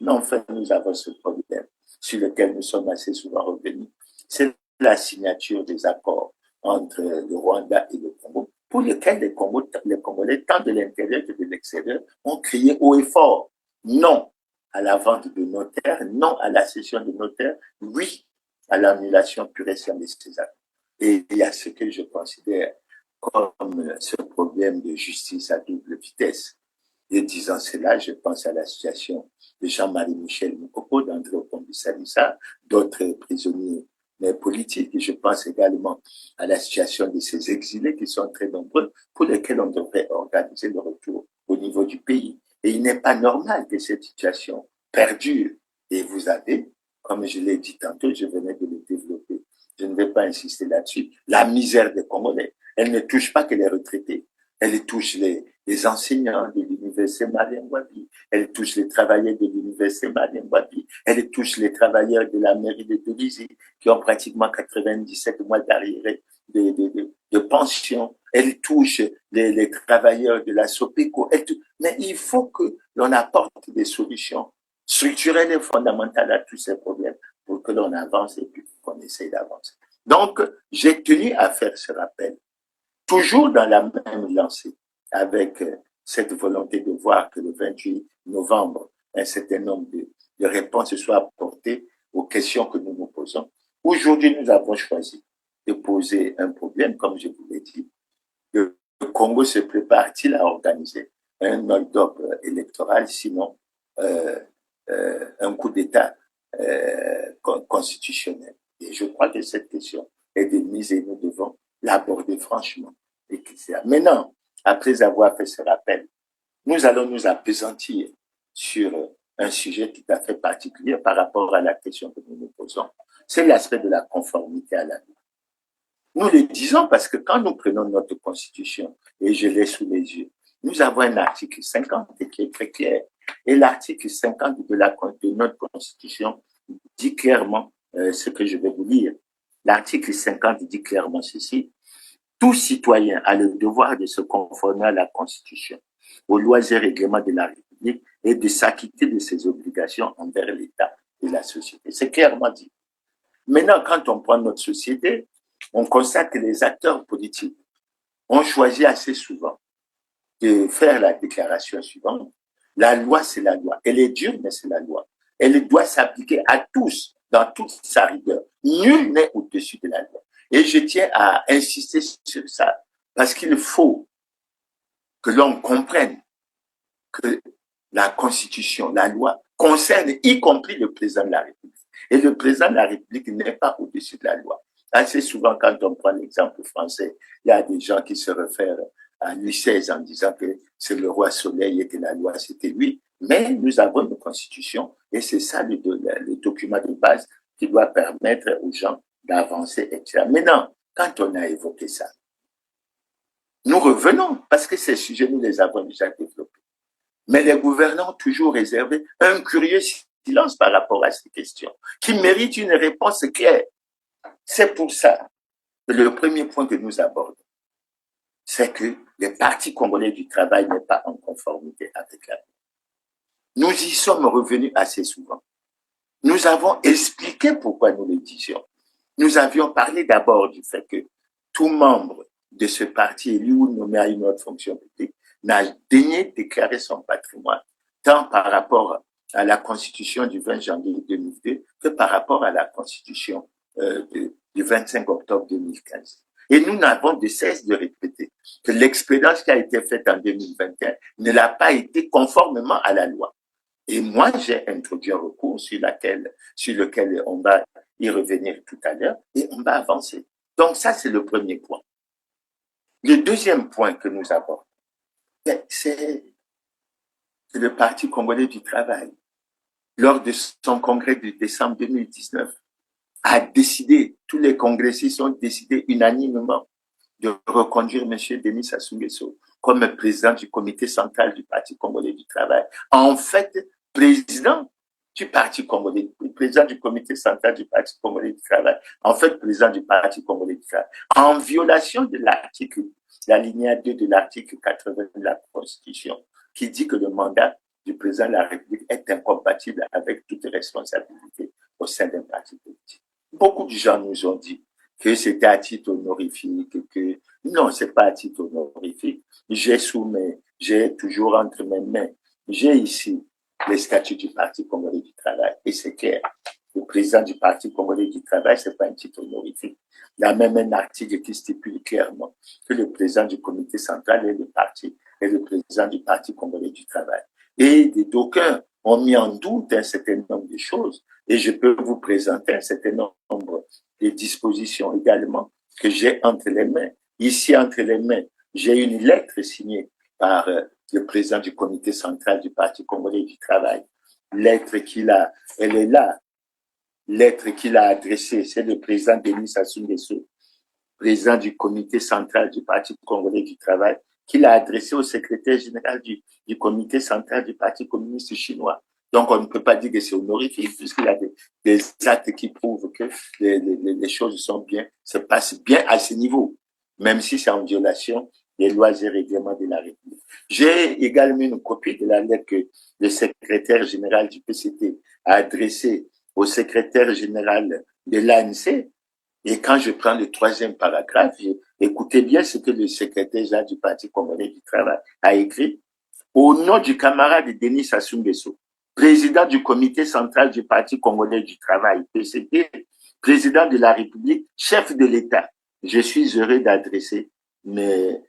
Non, enfin, nous avons ce problème sur lequel nous sommes assez souvent revenus. C'est la signature des accords entre le Rwanda et le Congo, pour lesquels les Congolais, tant de l'intérieur que de l'extérieur, ont crié haut et fort non à la vente de nos terres, non à la cession de nos terres, oui à l'annulation pure et simple de ces actes. Et il y a ce que je considère comme ce problème de justice à double vitesse. Et disant cela, je pense à la situation de Jean-Marie Michel Moukoko d'André Okombi-Salissa, d'autres prisonniers politiques. Et je pense également à la situation de ces exilés qui sont très nombreux, pour lesquels on devrait organiser le retour au niveau du pays. Et il n'est pas normal que cette situation perdure. Et vous avez, comme je l'ai dit tantôt, je venais de le développer, je ne vais pas insister là-dessus, la misère des Congolais. Elle ne touche pas que les retraités, elle touche les enseignants de l'université Marien Ngouabi, elle touche les travailleurs de l'université Marien Ngouabi, elle touche les travailleurs de la mairie de Toulouse qui ont pratiquement 97 mois d'arriérés de pension, elle touche les travailleurs de la Sopeco, mais il faut que l'on apporte des solutions structurelles et fondamentales à tous ces problèmes pour que l'on avance et puis qu'on essaye d'avancer. Donc, j'ai tenu à faire ce rappel, toujours dans la même lancée, avec cette volonté de voir que le 28 novembre, un certain nombre de réponses soient apportées aux questions que nous nous posons. Aujourd'hui, nous avons choisi de poser un problème, comme je vous l'ai dit. Le Congo se prépare-t-il à organiser un hold-up électoral, sinon un coup d'État constitutionnel? Et je crois que cette question est de mise et nous devons l'aborder franchement. Maintenant, après avoir fait ce rappel, nous allons nous appesantir sur un sujet tout à fait particulier par rapport à la question que nous nous posons. C'est l'aspect de la conformité à la loi. Nous le disons parce que quand nous prenons notre constitution, et je l'ai sous les yeux, nous avons un article 50 qui est très clair. Et l'article 50 de notre constitution dit clairement ce que je vais vous lire. L'article 50 dit clairement ceci. Tout citoyen a le devoir de se conformer à la Constitution, aux lois et règlements de la République et de s'acquitter de ses obligations envers l'État et la société. C'est clairement dit. Maintenant, quand on prend notre société, on constate que les acteurs politiques ont choisi assez souvent de faire la déclaration suivante. La loi, c'est la loi. Elle est dure, mais c'est la loi. Elle doit s'appliquer à tous, dans toute sa rigueur. Nul n'est au-dessus de la loi. Et je tiens à insister sur ça, parce qu'il faut que l'on comprenne que la Constitution, la loi, concerne y compris le président de la République. Et le président de la République n'est pas au-dessus de la loi. Assez souvent, quand on prend l'exemple français, il y a des gens qui se réfèrent à Louis XVI en disant que c'est le roi Soleil et que la loi, c'était lui. Mais nous avons une Constitution et c'est ça le document de base qui doit permettre aux gens d'avancer, etc. Maintenant, quand on a évoqué ça, nous revenons, parce que ces sujets, nous les avons déjà développés. Mais les gouvernants ont toujours réservé un curieux silence par rapport à ces questions, qui méritent une réponse claire. C'est pour ça que le premier point que nous abordons, c'est que le Parti congolais du travail n'est pas en conformité avec la loi. Nous y sommes revenus assez souvent. Nous avons expliqué pourquoi nous le disions. Nous avions parlé d'abord du fait que tout membre de ce parti élu ou nommé à une autre fonction publique n'a daigné déclarer son patrimoine, tant par rapport à la Constitution du 20 janvier 2002 que par rapport à la Constitution du 25 octobre 2015. Et nous n'avons de cesse de répéter que l'expérience qui a été faite en 2021 ne l'a pas été conformément à la loi. Et moi, j'ai introduit un recours sur lequel on va y revenir tout à l'heure et on va avancer. Donc ça, c'est le premier point. Le deuxième point que nous avons, c'est le Parti congolais du travail, lors de son congrès de décembre 2019, a décidé, tous les congressistes ont décidé unanimement de reconduire M. Denis Sassou Nguesso comme président du comité central du Parti congolais du travail. En fait, président du Parti congolais, président du comité central du Parti congolais du travail, en fait, président du Parti congolais du travail, en violation de l'alinéa 2 de l'article 80 de la Constitution, qui dit que le mandat du président de la République est incompatible avec toute responsabilité au sein d'un parti politique. Beaucoup de gens nous ont dit que c'était à titre honorifique, que non, c'est pas à titre honorifique. J'ai toujours entre mes mains, j'ai ici les statuts du Parti congolais du travail. Et c'est clair, le président du Parti congolais du travail, c'est pas un titre honorifique. Il y a même un article qui stipule clairement que le président du comité central est le président du Parti congolais du travail. Et d'aucuns ont mis en doute un certain nombre de choses. Et je peux vous présenter un certain nombre de dispositions également que j'ai entre les mains. Ici, entre les mains, j'ai une lettre signée par le président du comité central du Parti congolais du travail. Lettre elle est là. Lettre qu'il a adressée, c'est le président Denis Sassou Nguesso, président du comité central du Parti congolais du travail, qu'il a adressé au secrétaire général du comité central du Parti communiste chinois. Donc, on ne peut pas dire que c'est honorifique, puisqu'il y a des actes qui prouvent que les choses se passent bien à ce niveau, même si c'est en violation des lois et règlements de la République. J'ai également une copie de la lettre que le secrétaire général du PCT a adressée au secrétaire général de l'ANC. Et quand je prends le troisième paragraphe, écoutez bien ce que le secrétaire général du Parti congolais du travail a écrit. Au nom du camarade Denis Sassou Nguesso, président du comité central du Parti congolais du travail, PCT, président de la République, chef de l'État, je suis heureux d'adresser mes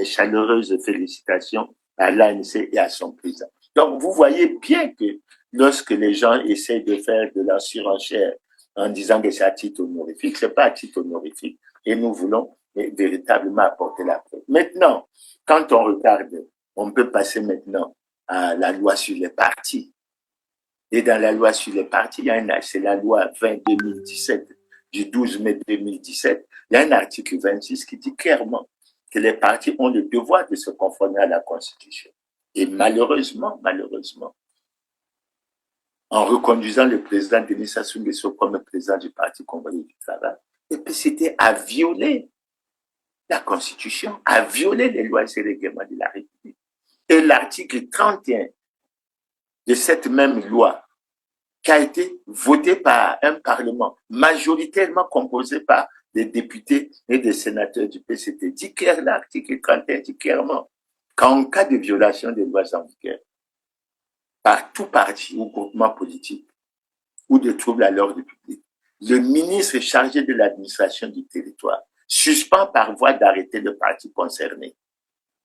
chaleureuses félicitations à l'ANC et à son président. Donc, vous voyez bien que lorsque les gens essayent de faire de la surenchère en disant que c'est à titre honorifique, c'est pas à titre honorifique. Et nous voulons véritablement apporter la preuve. Maintenant, quand on regarde, on peut passer maintenant à la loi sur les partis. Et dans la loi sur les partis, c'est la loi 20-2017 du 12 mai 2017. Il y a un article 26 qui dit clairement que les partis ont le devoir de se conformer à la Constitution. Et malheureusement, en reconduisant le président Denis Sassou Nguesso comme président du Parti congolais du travail, le PCT a violé la Constitution, a violé les lois et règlements de la République. Et l'article 31 de cette même loi, qui a été voté par un Parlement majoritairement composé par des députés et des sénateurs du PCT, dit clairement, l'article 31 dit clairement qu'en cas de violation des lois en vigueur, par tout parti ou groupement politique ou de troubles à l'ordre public, le ministre chargé de l'administration du territoire suspend par voie d'arrêter le parti concerné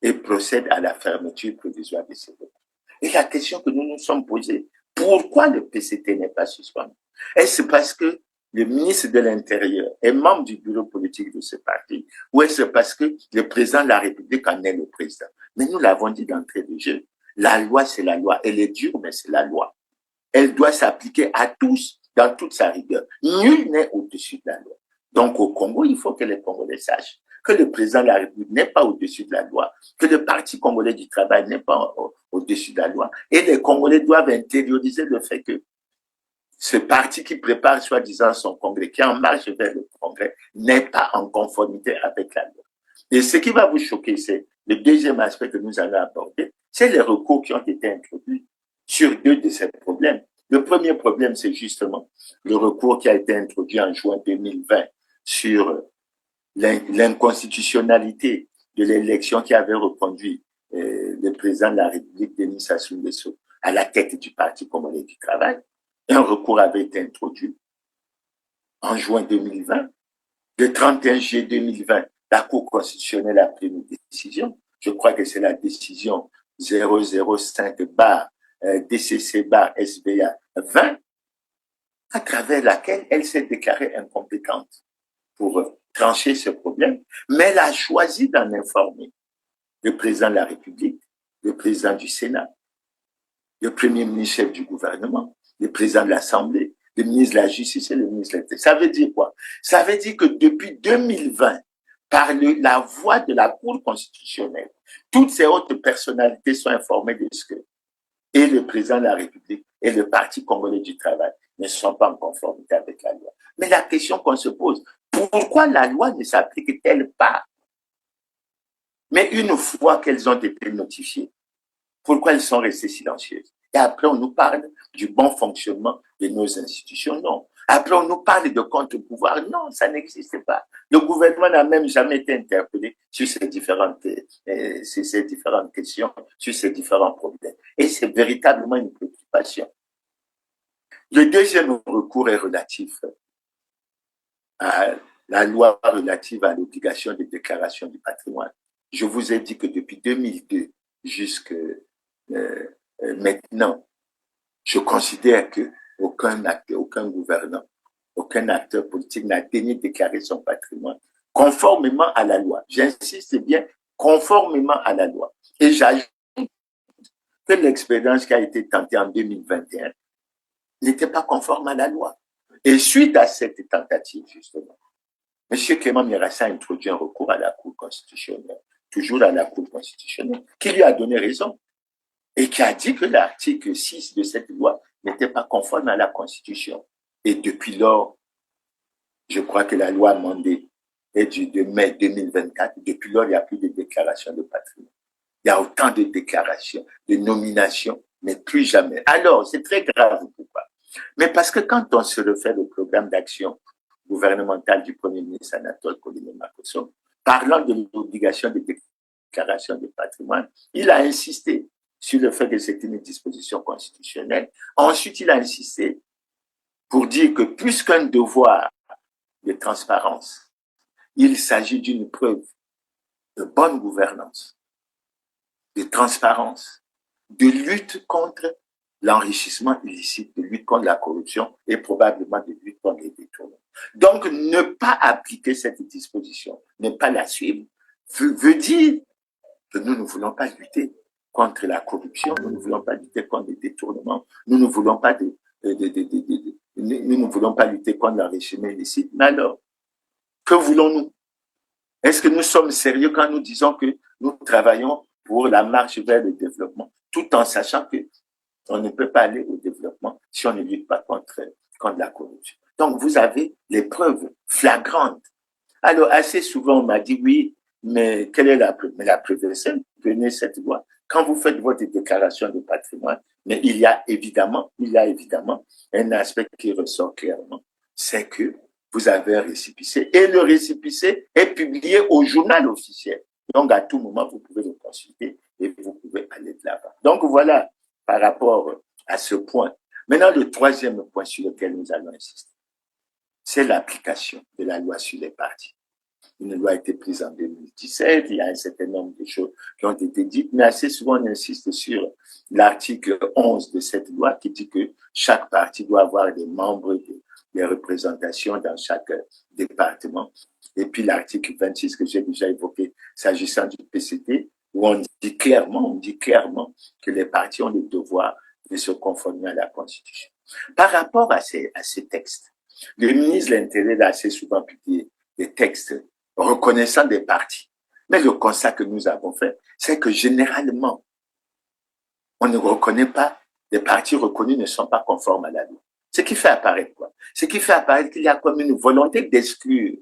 et procède à la fermeture provisoire de ses votes. Et la question que nous nous sommes posée, pourquoi le PCT n'est pas suspendu? Est-ce parce que le ministre de l'Intérieur est membre du bureau politique de ce parti, ou est-ce parce que le président de la République en est le président? Mais nous l'avons dit d'entrée de jeu, la loi c'est la loi, elle est dure mais c'est la loi. Elle doit s'appliquer à tous dans toute sa rigueur. Nul n'est au-dessus de la loi. Donc au Congo, il faut que les Congolais sachent que le président de la République n'est pas au-dessus de la loi, que le Parti congolais du travail n'est pas au-dessus de la loi. Et les Congolais doivent intérioriser le fait que ce parti qui prépare soi-disant son congrès, qui est en marche vers le congrès, n'est pas en conformité avec la loi. Et ce qui va vous choquer, c'est le deuxième aspect que nous allons aborder, c'est les recours qui ont été introduits sur deux de ces problèmes. Le premier problème, c'est justement le recours qui a été introduit en juin 2020 sur l'inconstitutionnalité de l'élection qui avait reconduit le président de la République, Denis Sassou Nguesso, à la tête du Parti congolais du travail. Un recours avait été introduit en juin 2020. Le 31 juillet 2020, la Cour constitutionnelle a pris une décision. Je crois que c'est la décision 005/DCC/SBA 20, à travers laquelle elle s'est déclarée incompétente pour trancher ce problème, mais elle a choisi d'en informer le président de la République, le président du Sénat, le premier ministre chef du gouvernement, le président de l'Assemblée, le ministre de la Justice et le ministre de l'Intérieur. Ça veut dire quoi? Ça veut dire que depuis 2020, par la voie de la Cour constitutionnelle, toutes ces hautes personnalités sont informées de ce que et le président de la République et le Parti congolais du travail ne sont pas en conformité avec la loi. Mais la question qu'on se pose, pourquoi la loi ne s'applique-t-elle pas? Mais une fois qu'elles ont été notifiées, pourquoi elles sont restées silencieuses? Et après, on nous parle du bon fonctionnement de nos institutions. Non. Après, on nous parle de contre-pouvoir. Non, ça n'existe pas. Le gouvernement n'a même jamais été interpellé sur ces différentes questions, sur ces différents problèmes. Et c'est véritablement une préoccupation. Le deuxième recours est relatif à la loi relative à l'obligation de déclaration du patrimoine. Je vous ai dit que depuis 2002 jusqu'à maintenant, je considère que aucun acteur, aucun gouvernant, aucun acteur politique n'a daigné déclarer son patrimoine conformément à la loi. J'insiste bien, conformément à la loi. Et j'ajoute que l'expérience qui a été tentée en 2021 n'était pas conforme à la loi. Et suite à cette tentative, justement, M. Clément Mirassa a introduit un recours à la Cour constitutionnelle, toujours à la Cour constitutionnelle, qui lui a donné raison et qui a dit que l'article 6 de cette loi n'était pas conforme à la Constitution. Et depuis lors, je crois que la loi amendée est de mai 2024. Depuis lors, il n'y a plus de déclaration de patrimoine. Il y a autant de déclarations, de nominations, mais plus jamais. Alors, c'est très grave. Pourquoi? Mais parce que quand on se refait le programme d'action gouvernemental du Premier ministre Anatole Koulibaly-Makosso, parlant de l'obligation de déclaration de patrimoine, il a insisté sur le fait que c'était une disposition constitutionnelle. Ensuite, il a insisté pour dire que plus qu'un devoir de transparence, il s'agit d'une preuve de bonne gouvernance, de transparence, de lutte contre l'enrichissement illicite, de lutte contre la corruption et probablement de lutte contre les détournements. Donc, ne pas appliquer cette disposition, ne pas la suivre, veut dire que nous ne voulons pas lutter contre la corruption, nous ne voulons pas lutter contre les détournements, nous ne voulons pas lutter contre l'enrichissement illicite. Mais alors, que voulons-nous? Est-ce que nous sommes sérieux quand nous disons que nous travaillons pour la marche vers le développement, tout en sachant que on ne peut pas aller au développement si on ne lutte pas contre la corruption? Donc, vous avez les preuves flagrantes. Alors, assez souvent, on m'a dit, oui, mais quelle est la preuve? Mais la preuve est simple, prenez cette loi. Quand vous faites votre déclaration de patrimoine, mais il y a évidemment un aspect qui ressort clairement, c'est que vous avez un récépissé et le récépissé est publié au journal officiel. Donc, à tout moment, vous pouvez le consulter et vous pouvez aller de l'avant. Donc, voilà, par rapport à ce point. Maintenant, le troisième point sur lequel nous allons insister, c'est l'application de la loi sur les partis. Une loi a été prise en 2017, il y a un certain nombre de choses qui ont été dites, mais assez souvent on insiste sur l'article 11 de cette loi qui dit que chaque parti doit avoir des membres, des représentations dans chaque département. Et puis l'article 26 que j'ai déjà évoqué s'agissant du PCT, où on dit clairement que les partis ont le devoir de se conformer à la Constitution. Par rapport à ces textes, le ministre de l'Intérieur a assez souvent publié des textes reconnaissant des partis. Mais le constat que nous avons fait, c'est que généralement, on ne reconnaît pas, les partis reconnus ne sont pas conformes à la loi. Ce qui fait apparaître quoi? Ce qui fait apparaître qu'il y a comme une volonté d'exclure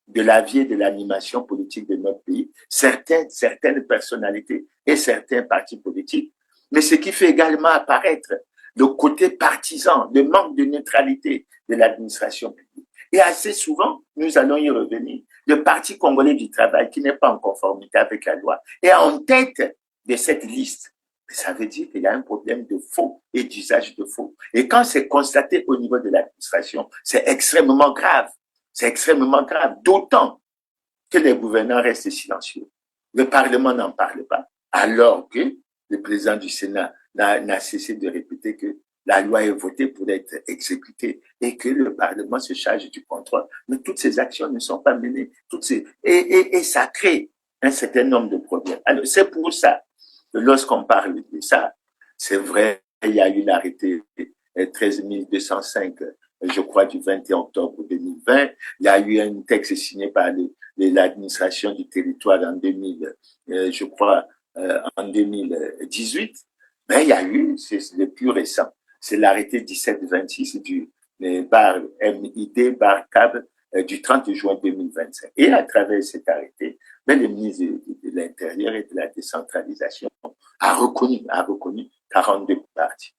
de la vie et de l'animation politique de notre pays certaines personnalités et certains partis politiques, mais ce qui fait également apparaître le côté partisan, le manque de neutralité de l'administration publique. Et assez souvent, nous allons y revenir, le Parti congolais du travail, qui n'est pas en conformité avec la loi, est en tête de cette liste. Ça veut dire qu'il y a un problème de faux et d'usage de faux. Et quand c'est constaté au niveau de l'administration, c'est extrêmement grave. C'est extrêmement grave, d'autant que les gouvernants restent silencieux. Le Parlement n'en parle pas, alors que le président du Sénat n'a cessé de répéter que la loi est votée pour être exécutée et que le Parlement se charge du contrôle. Mais toutes ces actions ne sont pas menées. Et ça crée un certain nombre de problèmes. Alors, c'est pour ça que lorsqu'on parle de ça, c'est vrai, il y a eu l'arrêté 13 205, je crois, du 21 octobre 2020. Il y a eu un texte signé par l'administration du territoire en 2000, je crois, en 2018. Mais il y a eu, c'est le plus récent, c'est l'arrêté 1726 du bar MID, bar CAB, du 30 juin 2025. Et à travers cet arrêté, le ministre de l'Intérieur et de la décentralisation a reconnu 42 partis.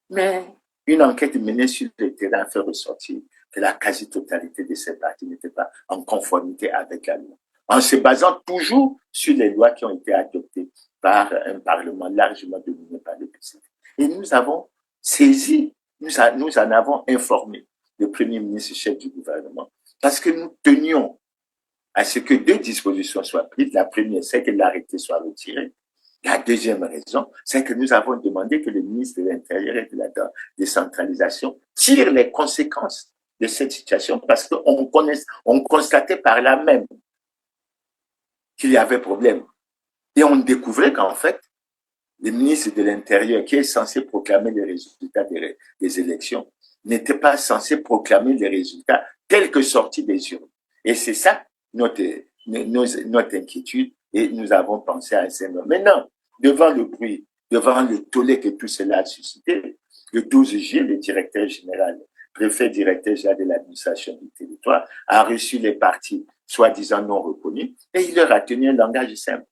Mais une enquête menée sur le terrain fait ressortir que la quasi-totalité de ces partis n'était pas en conformité avec la loi, en se basant toujours sur les lois qui ont été adoptées par un Parlement largement dominé par le PCD. Et nous avons saisi, nous en avons informé le Premier ministre chef du gouvernement, parce que nous tenions à ce que deux dispositions soient prises. La première, c'est que l'arrêté soit retiré. La deuxième raison, c'est que nous avons demandé que le ministre de l'Intérieur et de la décentralisation tire les conséquences de cette situation, parce qu'on constatait par là même qu'il y avait problème. Et on découvrait qu'en fait, le ministre de l'Intérieur, qui est censé proclamer les résultats des élections, n'était pas censé proclamer les résultats tels que sortis des urnes. Et c'est ça notre inquiétude, et nous avons pensé à un scénario. Maintenant, devant le bruit, devant le tollé que tout cela a suscité, le 12 juillet, le directeur général, préfet directeur général de l'administration du territoire, a reçu les partis soi-disant non reconnus, et il leur a tenu un langage simple.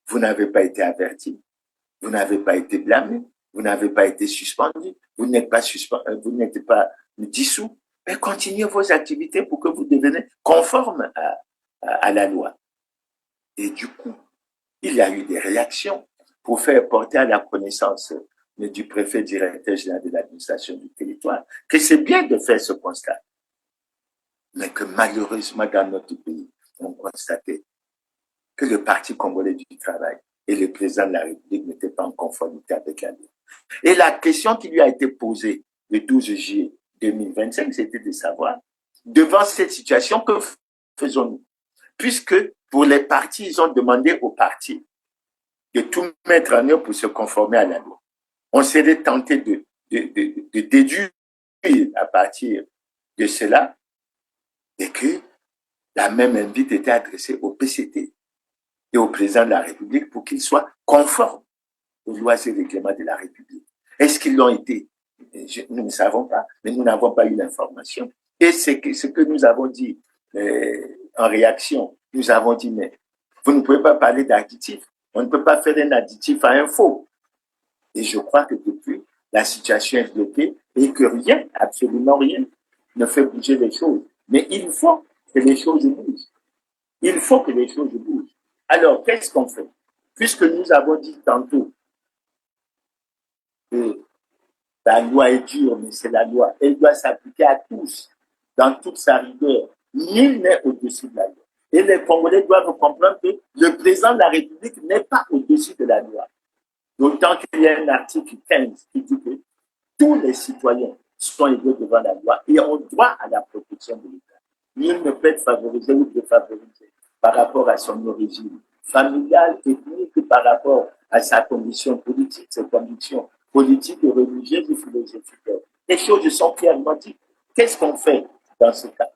Vous n'avez pas été averti, vous n'avez pas été blâmé, vous n'avez pas été suspendu, vous n'êtes pas dissous, mais continuez vos activités pour que vous deveniez conformes à la loi. Et du coup, il y a eu des réactions pour faire porter à la connaissance du préfet directeur général de l'administration du territoire que c'est bien de faire ce constat, mais que malheureusement dans notre pays, on constatait que le Parti congolais du travail et le président de la République n'étaient pas en conformité avec la loi. Et la question qui lui a été posée le 12 juillet 2025, c'était de savoir, devant cette situation, que faisons-nous? Puisque pour les partis, ils ont demandé aux partis de tout mettre en œuvre pour se conformer à la loi. On serait tenté de déduire à partir de cela et que la même invite était adressée au PCT et au président de la République pour qu'ils soient conformes aux lois et règlements de la République. Est-ce qu'ils l'ont été? Nous ne savons pas, mais nous n'avons pas eu l'information. Et ce que nous avons dit en réaction, nous avons dit, mais vous ne pouvez pas parler d'additif. On ne peut pas faire un additif à un faux. Et je crois que depuis, la situation est bloquée et que rien, absolument rien, ne fait bouger les choses. Mais il faut que les choses bougent. Il faut que les choses bougent. Alors, qu'est-ce qu'on fait? Puisque nous avons dit tantôt que la loi est dure, mais c'est la loi. Elle doit s'appliquer à tous, dans toute sa rigueur. Nul n'est au-dessus de la loi. Et les Congolais doivent comprendre que le président de la République n'est pas au-dessus de la loi. D'autant qu'il y a un article 15 qui dit que tous les citoyens sont égaux devant la loi et ont droit à la protection de l'État. Nul ne peut être favorisé ou défavorisé par rapport à son origine familiale, ethnique, par rapport à sa condition politique, ses conditions politiques, religieuses et philosophiques. Les choses sont clairement dites. Qu'est-ce qu'on fait dans ce cas?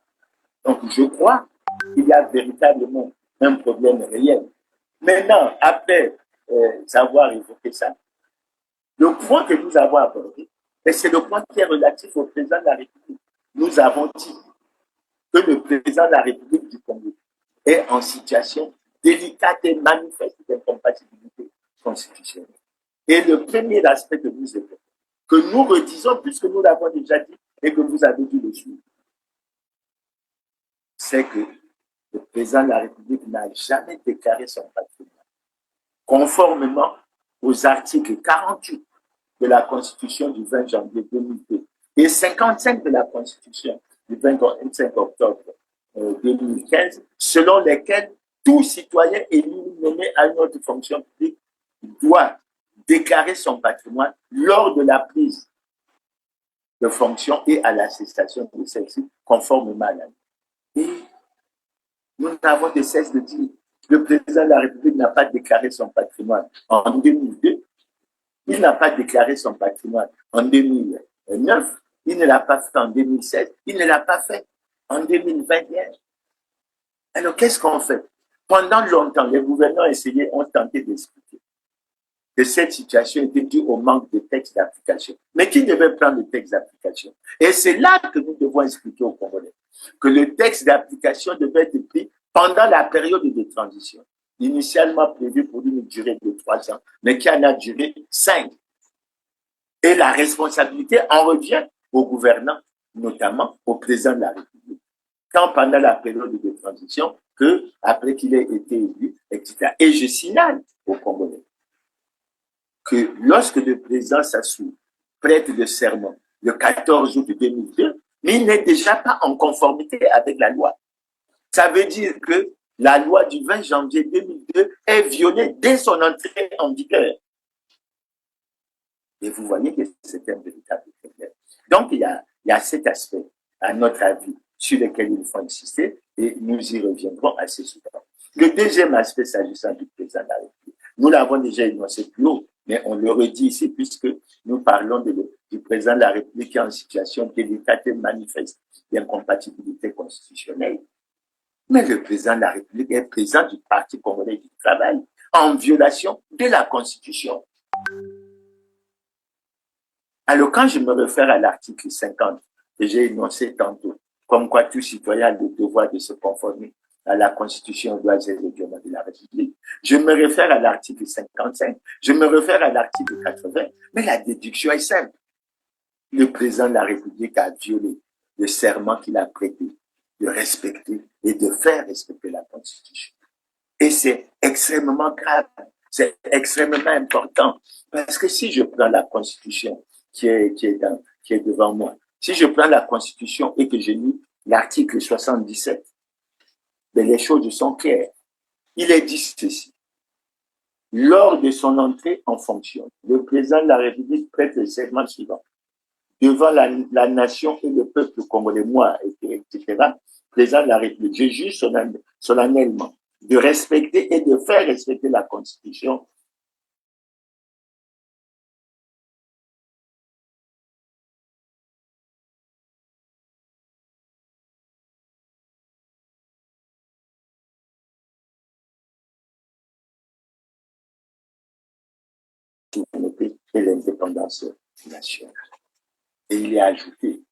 Donc, je crois qu'il y a véritablement un problème réel. Maintenant, après avoir évoqué ça, le point que nous avons abordé Mais c'est le point qui est relatif au président de la République. Nous avons dit que le président de la République du Congo est en situation délicate et manifeste d'incompatibilité constitutionnelle. Et le premier aspect que nous évoquons, que nous redisons puisque nous l'avons déjà dit et que vous avez dû le suivre, c'est que le président de la République n'a jamais déclaré son patrimoine, conformément aux articles 48 de la Constitution du 20 janvier 2002 et 55 de la Constitution du 25 octobre 2015, selon lesquels tout citoyen élu nommé à une autre fonction publique doit déclarer son patrimoine lors de la prise de fonction et à la cessation de celle-ci, conformément à la loi. Et nous n'avons de cesse de dire que le président de la République n'a pas déclaré son patrimoine en 2002, il n'a pas déclaré son patrimoine en 2009, il ne l'a pas fait en 2016, il ne l'a pas fait en 2021. Alors qu'est-ce qu'on fait? Pendant longtemps, les gouvernants ont tenté d'expliquer que cette situation était due au manque de textes d'application. Mais qui devait prendre le texte d'application? Et c'est là que nous devons expliquer aux Congolais que le texte d'application devait être pris pendant la période de transition, initialement prévue pour une durée de 3 ans, mais qui en a duré 5. Et la responsabilité en revient aux gouvernants, notamment au président de la République. Quand pendant la période de transition, que après qu'il ait été élu, etc. Et je signale aux Congolais que lorsque le président Sassou prête le serment le 14 août 2002, mais il n'est déjà pas en conformité avec la loi. Ça veut dire que la loi du 20 janvier 2002 est violée dès son entrée en vigueur. Et vous voyez que c'est un véritable problème. Donc, il y a cet aspect, à notre avis, sur lequel il faut insister, et nous y reviendrons assez souvent. Le deuxième aspect, s'agissant du président de la République, nous l'avons déjà énoncé plus haut, mais on le redit ici, puisque nous parlons du président de la République qui est en situation délicate et manifeste d'incompatibilité constitutionnelle. Mais le président de la République est président du Parti congolais du travail, en violation de la Constitution. Alors, quand je me réfère à l'article 50, que j'ai énoncé tantôt, comme quoi tout citoyen a le devoir de se conformer à la Constitution, lois et règlements de la République, je me réfère à l'article 55, je me réfère à l'article 80, mais la déduction est simple. Le président de la République a violé le serment qu'il a prêté de respecter et de faire respecter la Constitution. Et c'est extrêmement grave, c'est extrêmement important, parce que si je prends la Constitution qui est devant moi, si je prends la Constitution et que je lis l'article 77, ben les choses sont claires. Il est dit ceci. Lors de son entrée en fonction, le président de la République prête le serment suivant. Devant la nation et le peuple congolais, moi, etc., président de la République, je juge solennellement de respecter et de faire respecter la Constitution et l'indépendance nationale. Et il est ajouté,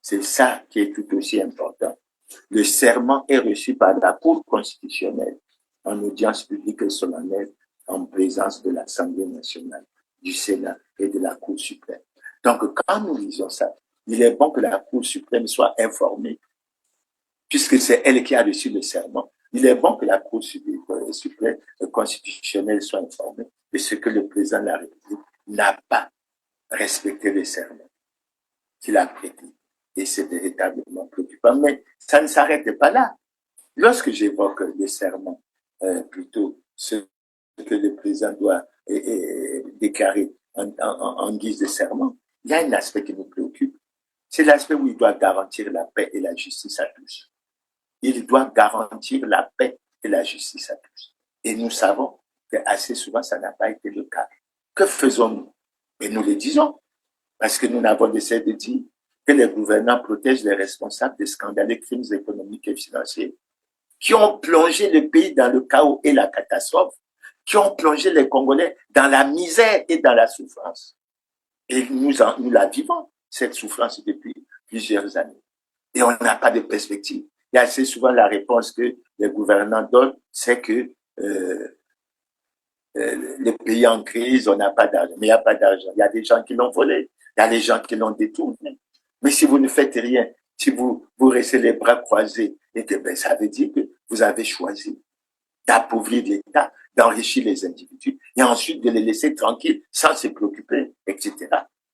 c'est ça qui est tout aussi important, le serment est reçu par la Cour constitutionnelle en audience publique et solennelle en présence de l'Assemblée nationale, du Sénat et de la Cour suprême. Donc, quand nous lisons ça, il est bon que la Cour suprême soit informée, puisque c'est elle qui a reçu le serment. Il est bon que la Cour suprême constitutionnelle soit informée de ce que le président de la République n'a pas respecté le serment qu'il a prêté. Et c'est véritablement préoccupant. Mais ça ne s'arrête pas là. Lorsque j'évoque le serment, plutôt ce que le président doit déclarer en guise de serment, il y a un aspect qui nous préoccupe. C'est l'aspect où il doit garantir la paix et la justice à tous. Il doit garantir la paix et la justice à tous. Et nous savons que assez souvent, ça n'a pas été le cas. Que faisons-nous? Et nous le disons, parce que nous n'avons de cesse de dire que les gouvernants protègent les responsables des scandaleux crimes économiques et financiers qui ont plongé le pays dans le chaos et la catastrophe, qui ont plongé les Congolais dans la misère et dans la souffrance. Et nous la vivons, cette souffrance, depuis plusieurs années. Et on n'a pas de perspective. Et assez souvent, la réponse que les gouvernants donnent, c'est que le pays en crise, on n'a pas d'argent. Mais il n'y a pas d'argent. Il y a des gens qui l'ont volé. Il y a des gens qui l'ont détourné. Mais si vous ne faites rien, si vous restez les bras croisés, et que, ben, ça veut dire que vous avez choisi d'appauvrir l'État, d'enrichir les individus, et ensuite de les laisser tranquilles sans se préoccuper, etc.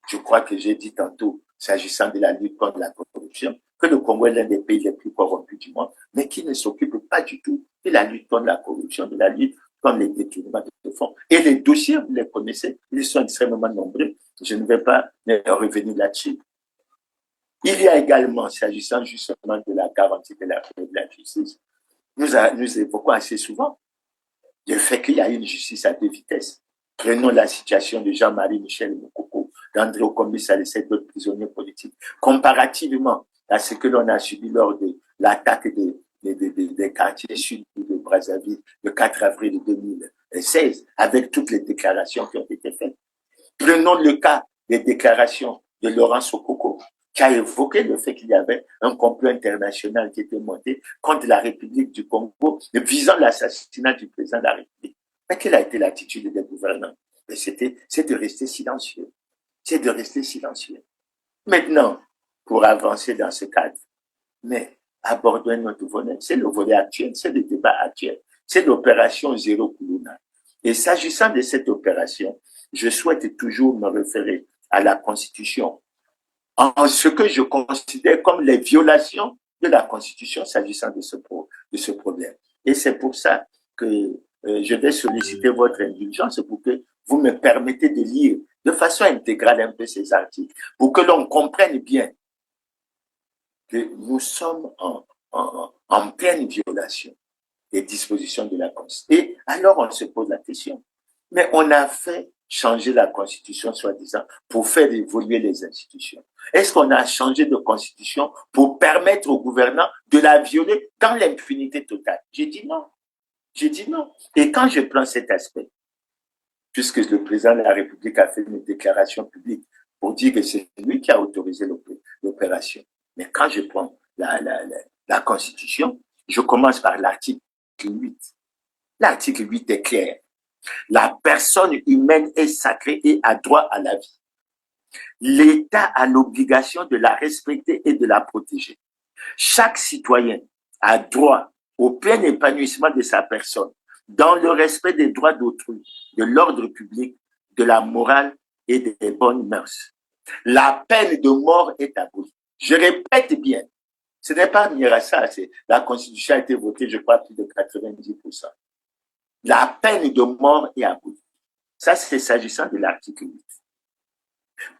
Je crois que j'ai dit tantôt, s'agissant de la lutte contre la corruption, que le Congo est l'un des pays les plus corrompus du monde, mais qui ne s'occupe pas du tout de la lutte contre la corruption, de la lutte contre les détournements de fonds. Et les dossiers, vous les connaissez, ils sont extrêmement nombreux. Je ne vais pas revenir là-dessus. Il y a également, s'agissant justement de la garantie de la justice, nous évoquons assez souvent le fait qu'il y a une justice à deux vitesses. Prenons la situation de Jean-Marie Michel Moukoko, d'André Okombisa et sept autres prisonniers politiques. Comparativement à ce que l'on a subi lors de l'attaque des quartiers sud de Brazzaville le 4 avril 2016, avec toutes les déclarations qui ont été faites. Prenons le cas des déclarations de Laurent Sokoko, qui a évoqué le fait qu'il y avait un complot international qui était monté contre la République du Congo, visant l'assassinat du président de la République. Mais quelle a été l'attitude des gouvernants? C'est de rester silencieux. C'est de rester silencieux. Maintenant, pour avancer dans ce cadre, mais abordons un autre volet. C'est le volet actuel, c'est le débat actuel. C'est l'opération Zéro Kuluna. Et s'agissant de cette opération, je souhaite toujours me référer à la Constitution, en ce que je considère comme les violations de la Constitution s'agissant de ce problème. Et c'est pour ça que je vais solliciter votre indulgence pour que vous me permettez de lire de façon intégrale un peu ces articles, pour que l'on comprenne bien que nous sommes en pleine violation des dispositions de la Constitution. Et alors on se pose la question, mais on a fait changer la Constitution, soi-disant, pour faire évoluer les institutions. Est-ce qu'on a changé de Constitution pour permettre aux gouvernants de la violer dans l'impunité totale? J'ai dit non. J'ai dit non. Et quand je prends cet aspect, puisque le président de la République a fait une déclaration publique pour dire que c'est lui qui a autorisé l'opération, mais quand je prends la Constitution, je commence par l'article 8. L'article 8 est clair. La personne humaine est sacrée et a droit à la vie. L'État a l'obligation de la respecter et de la protéger. Chaque citoyen a droit au plein épanouissement de sa personne, dans le respect des droits d'autrui, de l'ordre public, de la morale et des bonnes mœurs. La peine de mort est abolie. Je répète bien, ce n'est pas Mirassa, la Constitution a été votée, je crois, plus de 90%. La peine de mort est abolie. Ça, c'est s'agissant de l'article 8.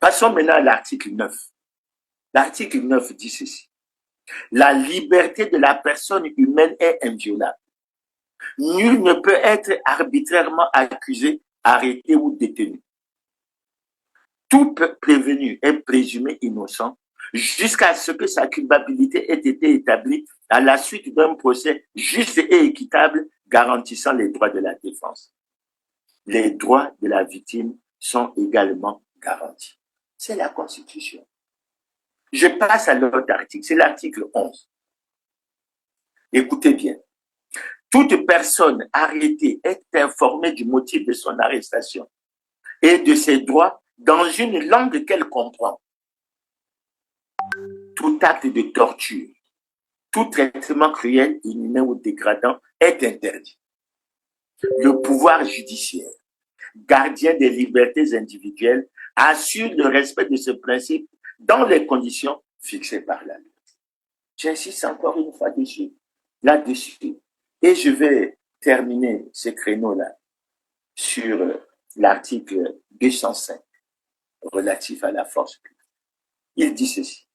Passons maintenant à l'article 9. L'article 9 dit ceci. La liberté de la personne humaine est inviolable. Nul ne peut être arbitrairement accusé, arrêté ou détenu. Tout prévenu est présumé innocent jusqu'à ce que sa culpabilité ait été établie à la suite d'un procès juste et équitable garantissant les droits de la défense. Les droits de la victime sont également garantis. C'est la Constitution. Je passe à l'autre article, c'est l'article 11. Écoutez bien. Toute personne arrêtée est informée du motif de son arrestation et de ses droits dans une langue qu'elle comprend. Tout acte de torture, tout traitement cruel, inhumain ou dégradant est interdit. Le pouvoir judiciaire, gardien des libertés individuelles, assure le respect de ce principe dans les conditions fixées par la loi. J'insiste encore une fois là-dessus. Et je vais terminer ce créneau-là sur l'article 205 relatif à la force publique. Il dit ceci.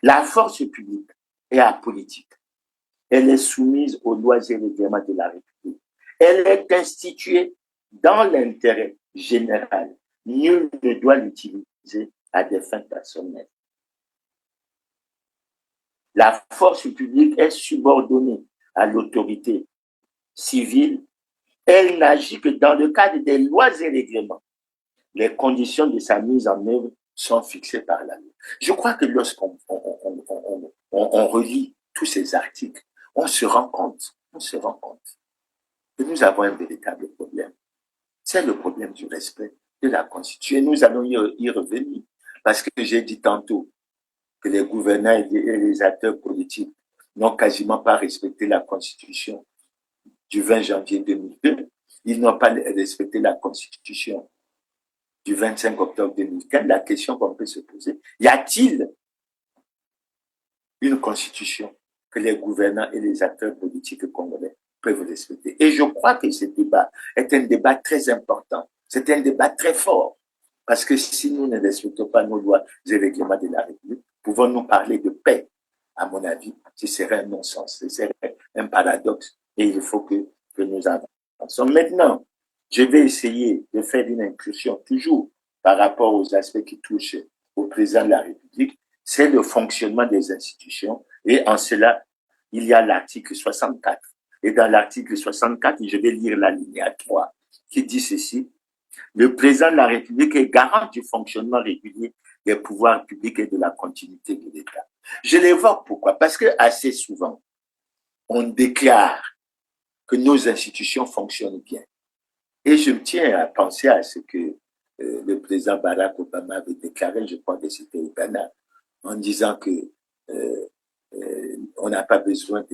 La force publique est apolitique. Elle est soumise aux lois et règlements de la République. Elle est instituée dans l'intérêt général. Nul ne doit l'utiliser à des fins personnelles. La force publique est subordonnée à l'autorité civile. Elle n'agit que dans le cadre des lois et règlements les conditions de sa mise en œuvre sont fixées par la loi. Je crois que lorsqu'on on relit tous ces articles, on se rend compte que nous avons un véritable problème. C'est le problème du respect de la Constitution. Et nous allons y revenir. Parce que j'ai dit tantôt que les gouvernants et les acteurs politiques n'ont quasiment pas respecté la Constitution du 20 janvier 2002. Ils n'ont pas respecté la Constitution du 25 octobre 2015. La question qu'on peut se poser, y a-t-il une Constitution que les gouvernants et les acteurs politiques congolais peuvent respecter? Et je crois que ce débat est un débat très important. C'est un débat très fort. Parce que si nous ne respectons pas nos lois et règlements de la République, pouvons-nous parler de paix? À mon avis, ce serait un non-sens, ce serait un paradoxe. Et il faut que nous avancions. Maintenant, je vais essayer de faire une incursion toujours par rapport aux aspects qui touchent au président de la République. C'est le fonctionnement des institutions. Et en cela, il y a l'article 64. Et dans l'article 64, je vais lire l'alinéa 3 qui dit ceci. Le président de la République est garant du fonctionnement régulier des pouvoirs publics et de la continuité de l'État. Je l'évoque pourquoi? Parce que assez souvent, on déclare que nos institutions fonctionnent bien. Et je me tiens à penser à ce que le président Barack Obama avait déclaré, je crois que c'était au Ghana, en disant que on n'a pas besoin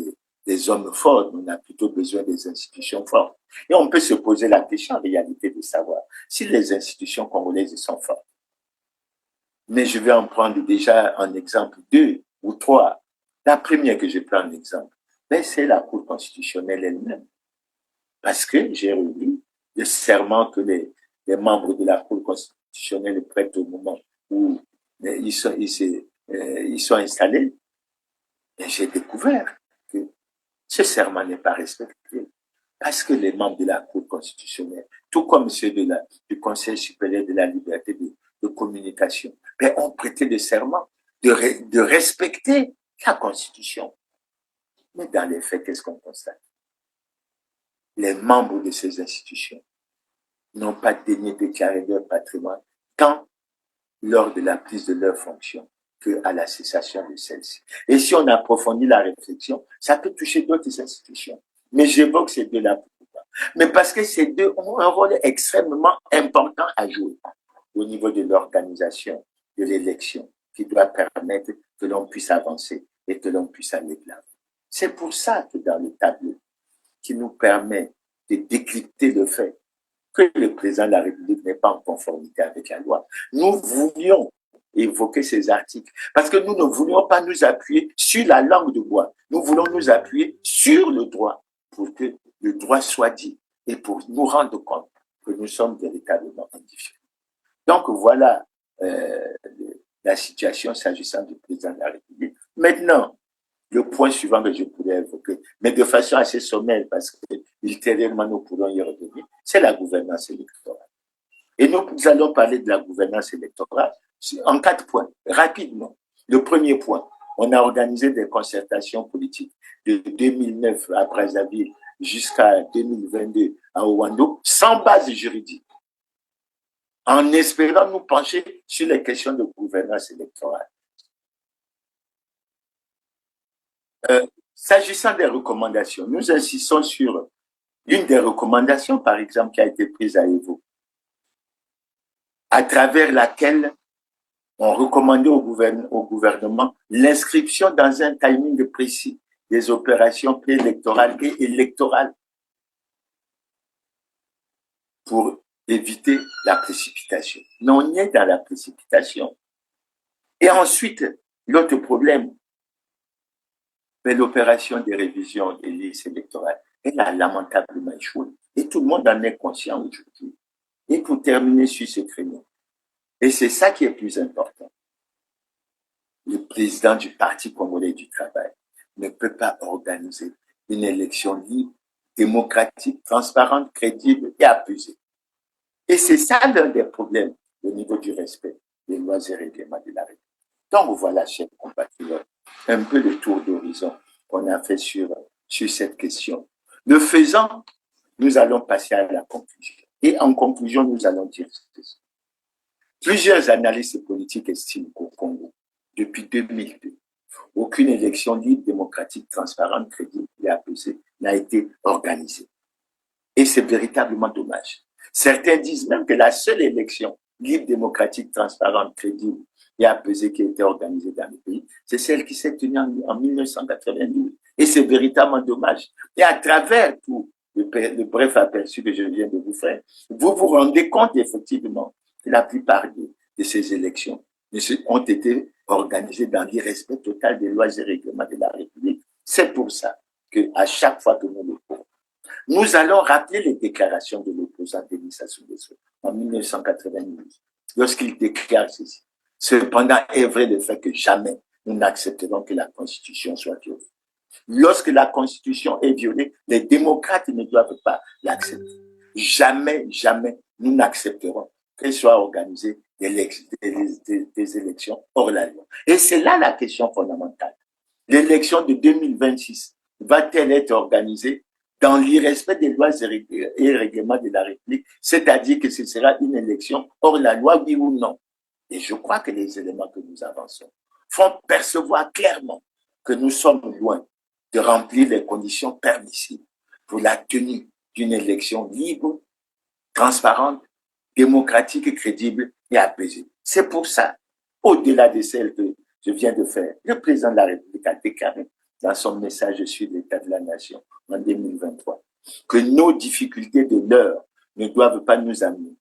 des hommes forts, on a plutôt besoin des institutions fortes. Et on peut se poser la question en réalité de savoir si les institutions congolaises sont fortes. Mais je vais en prendre déjà en exemple 2 ou 3. La première que je prends en exemple, c'est la Cour constitutionnelle elle-même. Parce que j'ai relu le serment que les membres de la Cour constitutionnelle prêtent au moment où ils sont installés. Et j'ai découvert que ce serment n'est pas respecté. Parce que les membres de la Cour constitutionnelle, tout comme ceux du Conseil supérieur de la liberté de communication, ont prêté le serment de respecter la Constitution. Mais dans les faits, qu'est-ce qu'on constate? Les membres de ces institutions n'ont pas daigné déclarer leur patrimoine tant lors de la prise de leur fonction qu'à la cessation de celle-ci. Et si on approfondit la réflexion, ça peut toucher d'autres institutions. Mais j'évoque ces deux-là pourquoi? Mais parce que ces deux ont un rôle extrêmement important à jouer au niveau de l'organisation de l'élection qui doit permettre que l'on puisse avancer et que l'on puisse aller de l'avant. C'est pour ça que dans le tableau qui nous permet de décrypter le fait que le président de la République n'est pas en conformité avec la loi, nous voulions évoquer ces articles parce que nous ne voulions pas nous appuyer sur la langue de bois. Nous voulons nous appuyer sur le droit pour que le droit soit dit et pour nous rendre compte que nous sommes véritablement indifférents. Donc voilà la situation s'agissant du président de la République. Maintenant, le point suivant que je pourrais évoquer, mais de façon assez sommaire parce que ultérieurement nous pourrons y revenir, c'est la gouvernance électorale. Et nous allons parler de la gouvernance électorale en 4 points, rapidement. Le premier point, on a organisé des concertations politiques de 2009 à Brazzaville jusqu'à 2022 à Ouando, sans base juridique, en espérant nous pencher sur les questions de gouvernance électorale. S'agissant des recommandations, nous insistons sur une des recommandations, par exemple, qui a été prise à Evo, à travers laquelle on recommandait au gouvernement l'inscription dans un timing précis des opérations préélectorales et électorales pour éviter la précipitation. Mais on est dans la précipitation. Et ensuite, l'autre problème, mais l'opération des révisions des listes électorales, elle a lamentablement échoué. Et tout le monde en est conscient aujourd'hui. Et pour terminer sur ce créneau, et c'est ça qui est plus important, le président du Parti congolais du travail ne peut pas organiser une élection libre, démocratique, transparente, crédible et apaisée. Et c'est ça l'un des problèmes au niveau du respect des lois et règlements de la République. Donc voilà, chers compatriotes, un peu le tour d'horizon qu'on a fait sur cette question. Le faisant, nous allons passer à la conclusion. Et en conclusion, nous allons dire ceci. Plusieurs analystes politiques estiment qu'au Congo, depuis 2002, aucune élection libre, démocratique, transparente, crédible et apaisée n'a été organisée. Et c'est véritablement dommage. Certains disent même que la seule élection libre, démocratique, transparente, crédible et apaisée qui a été organisée dans le pays, c'est celle qui s'est tenue en 1992. Et c'est véritablement dommage. Et à travers tout le bref aperçu que je viens de vous faire, vous vous rendez compte effectivement que la plupart de ces élections ont été organisées dans l'irrespect total des lois et règlements de la République. C'est pour ça qu'à chaque fois que nous le ferons, nous allons rappeler les déclarations de l'opposant Denis Sassou Nguesso en 1992, lorsqu'il déclare ceci. Cependant, est vrai le fait que jamais nous n'accepterons que la Constitution soit violée. Lorsque la Constitution est violée, les démocrates ne doivent pas l'accepter. Jamais, jamais, nous n'accepterons qu'elle soit organisée des élections hors la loi. Et c'est là la question fondamentale. L'élection de 2026 va-t-elle être organisée dans l'irrespect des lois et règlements de la République, c'est-à-dire que ce sera une élection hors la loi, oui ou non? Et je crois que les éléments que nous avançons font percevoir clairement que nous sommes loin de remplir les conditions permissibles pour la tenue d'une élection libre, transparente, démocratique, crédible et apaisée. C'est pour ça, au-delà de celle que je viens de faire, le président de la République a déclaré dans son message « Je suis l'état de la nation » en 2023, que nos difficultés de l'heure ne doivent pas nous amener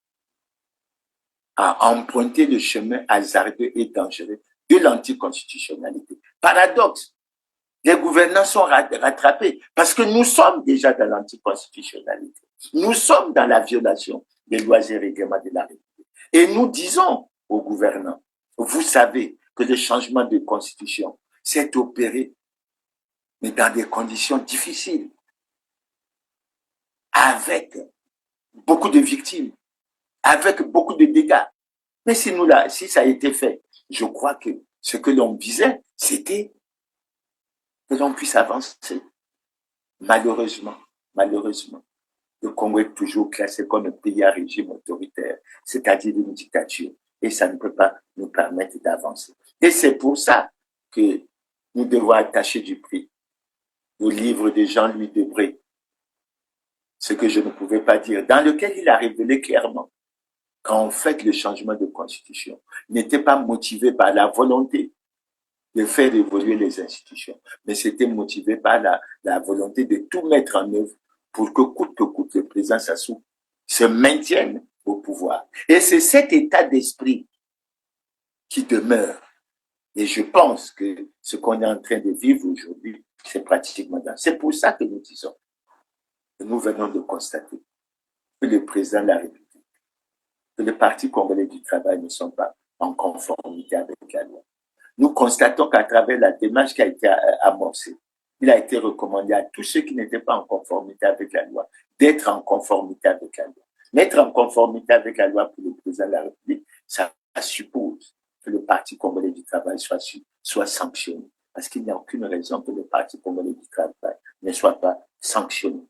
à emprunter le chemin hasardeux et dangereux de l'anticonstitutionnalité. Paradoxe, les gouvernants sont rattrapés parce que nous sommes déjà dans l'anticonstitutionnalité. Nous sommes dans la violation des lois et règlements de la République. Et nous disons aux gouvernants, vous savez que le changement de constitution s'est opéré, mais dans des conditions difficiles, avec beaucoup de victimes, avec beaucoup de dégâts. Mais si ça a été fait, je crois que ce que l'on visait, c'était que l'on puisse avancer. Malheureusement, le Congo est toujours classé comme un pays à régime autoritaire, c'est-à-dire une dictature, et ça ne peut pas nous permettre d'avancer. Et c'est pour ça que nous devons attacher du prix au livre de Jean-Louis Debré, ce que je ne pouvais pas dire, dans lequel il a révélé clairement qu'en fait, le changement de constitution n'était pas motivé par la volonté de faire évoluer les institutions, mais c'était motivé par la volonté de tout mettre en œuvre pour que coûte que coûte le président Sassou se maintienne au pouvoir. Et c'est cet état d'esprit qui demeure. Et je pense que ce qu'on est en train de vivre aujourd'hui, c'est pratiquement dans. C'est pour ça que nous disons, que nous venons de constater que le président de la République, que le Parti congolais du travail ne sont pas en conformité avec la loi. Nous constatons qu'à travers la démarche qui a été amorcée, il a été recommandé à tous ceux qui n'étaient pas en conformité avec la loi d'être en conformité avec la loi. Mettre en conformité avec la loi pour le président de la République, ça suppose que le Parti congolais du travail soit sanctionné. Parce qu'il n'y a aucune raison que le Parti congolais du travail ne soit pas sanctionné.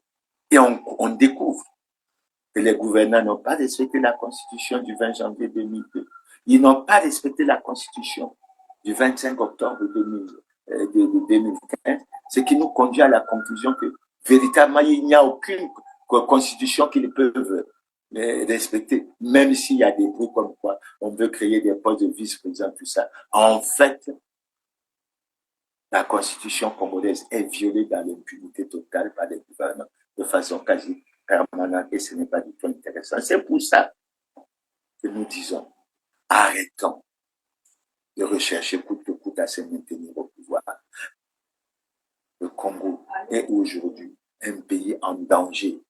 Et on découvre que les gouvernants n'ont pas respecté la Constitution du 20 janvier 2002. Ils n'ont pas respecté la Constitution du 25 octobre 2015, ce qui nous conduit à la conclusion que véritablement il n'y a aucune constitution qu'ils peuvent respecter, même s'il y a des bruits comme quoi on veut créer des postes de vice-président, tout ça. En fait, la constitution congolaise est violée dans l'impunité totale par les gouvernants de façon quasi permanente et ce n'est pas du tout intéressant. C'est pour ça que nous disons, arrêtons de rechercher coûte que coûte à se maintenir au pouvoir. Le Congo est aujourd'hui un pays en danger.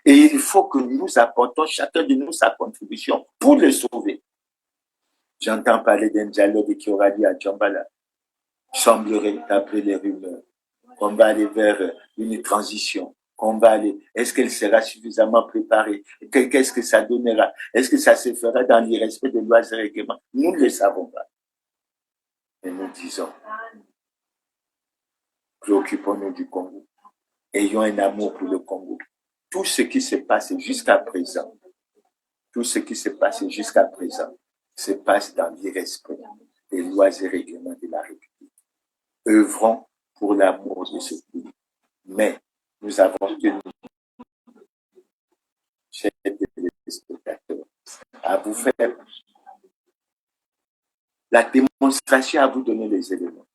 Et il faut que nous apportons chacun de nous sa contribution pour le sauver. J'entends parler d'un dialogue qui aura lieu à Djambala. Il semblerait, d'après les rumeurs, qu'on va aller vers une transition. Qu'on va aller. Est-ce qu'elle sera suffisamment préparée? Qu'est-ce que ça donnera? Est-ce que ça se fera dans l'irrespect des lois et règlements? Nous ne le savons pas. Et nous disons, préoccupons-nous du Congo. Ayons un amour pour le Congo. Tout ce qui se passe jusqu'à présent, se passe dans l'irrespect des lois et règlements de la République. Œuvrons pour l'amour de ce pays. Mais nous avons tenu, chers téléspectateurs, à vous faire la démonstration, à vous donner les éléments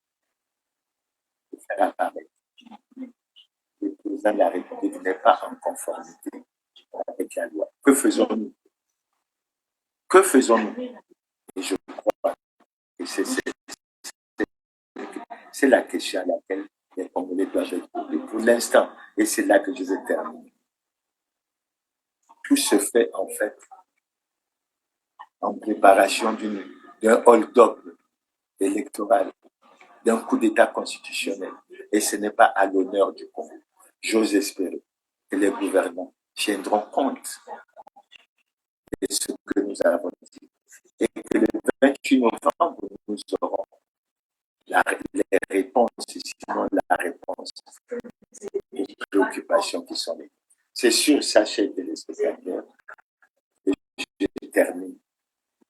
pour faire apparaître. Le président de la République n'est pas en conformité avec la loi. Que faisons-nous? Que faisons-nous? Et je crois que c'est la question à laquelle les Congolais doivent répondre pour l'instant. Et c'est là que je vais terminer. Tout se fait en fait en préparation d'un hold-up électoral, d'un coup d'État constitutionnel. Et ce n'est pas à l'honneur du Congo. J'ose espérer que les gouvernants tiendront compte de ce que nous avons dit. Et que le 28 novembre, nous aurons les réponses, sinon la réponse aux préoccupations qui sont les. C'est sûr, sachez, téléspectateurs, que je termine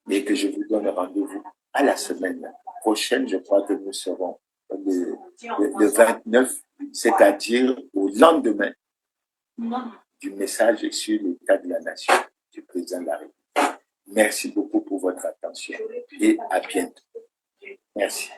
et que je vous donne rendez-vous à la semaine prochaine. Je crois que nous serons le 29, c'est-à-dire au lendemain du message sur l'état de la nation du président de la République. Merci beaucoup pour votre attention et à bientôt. Merci.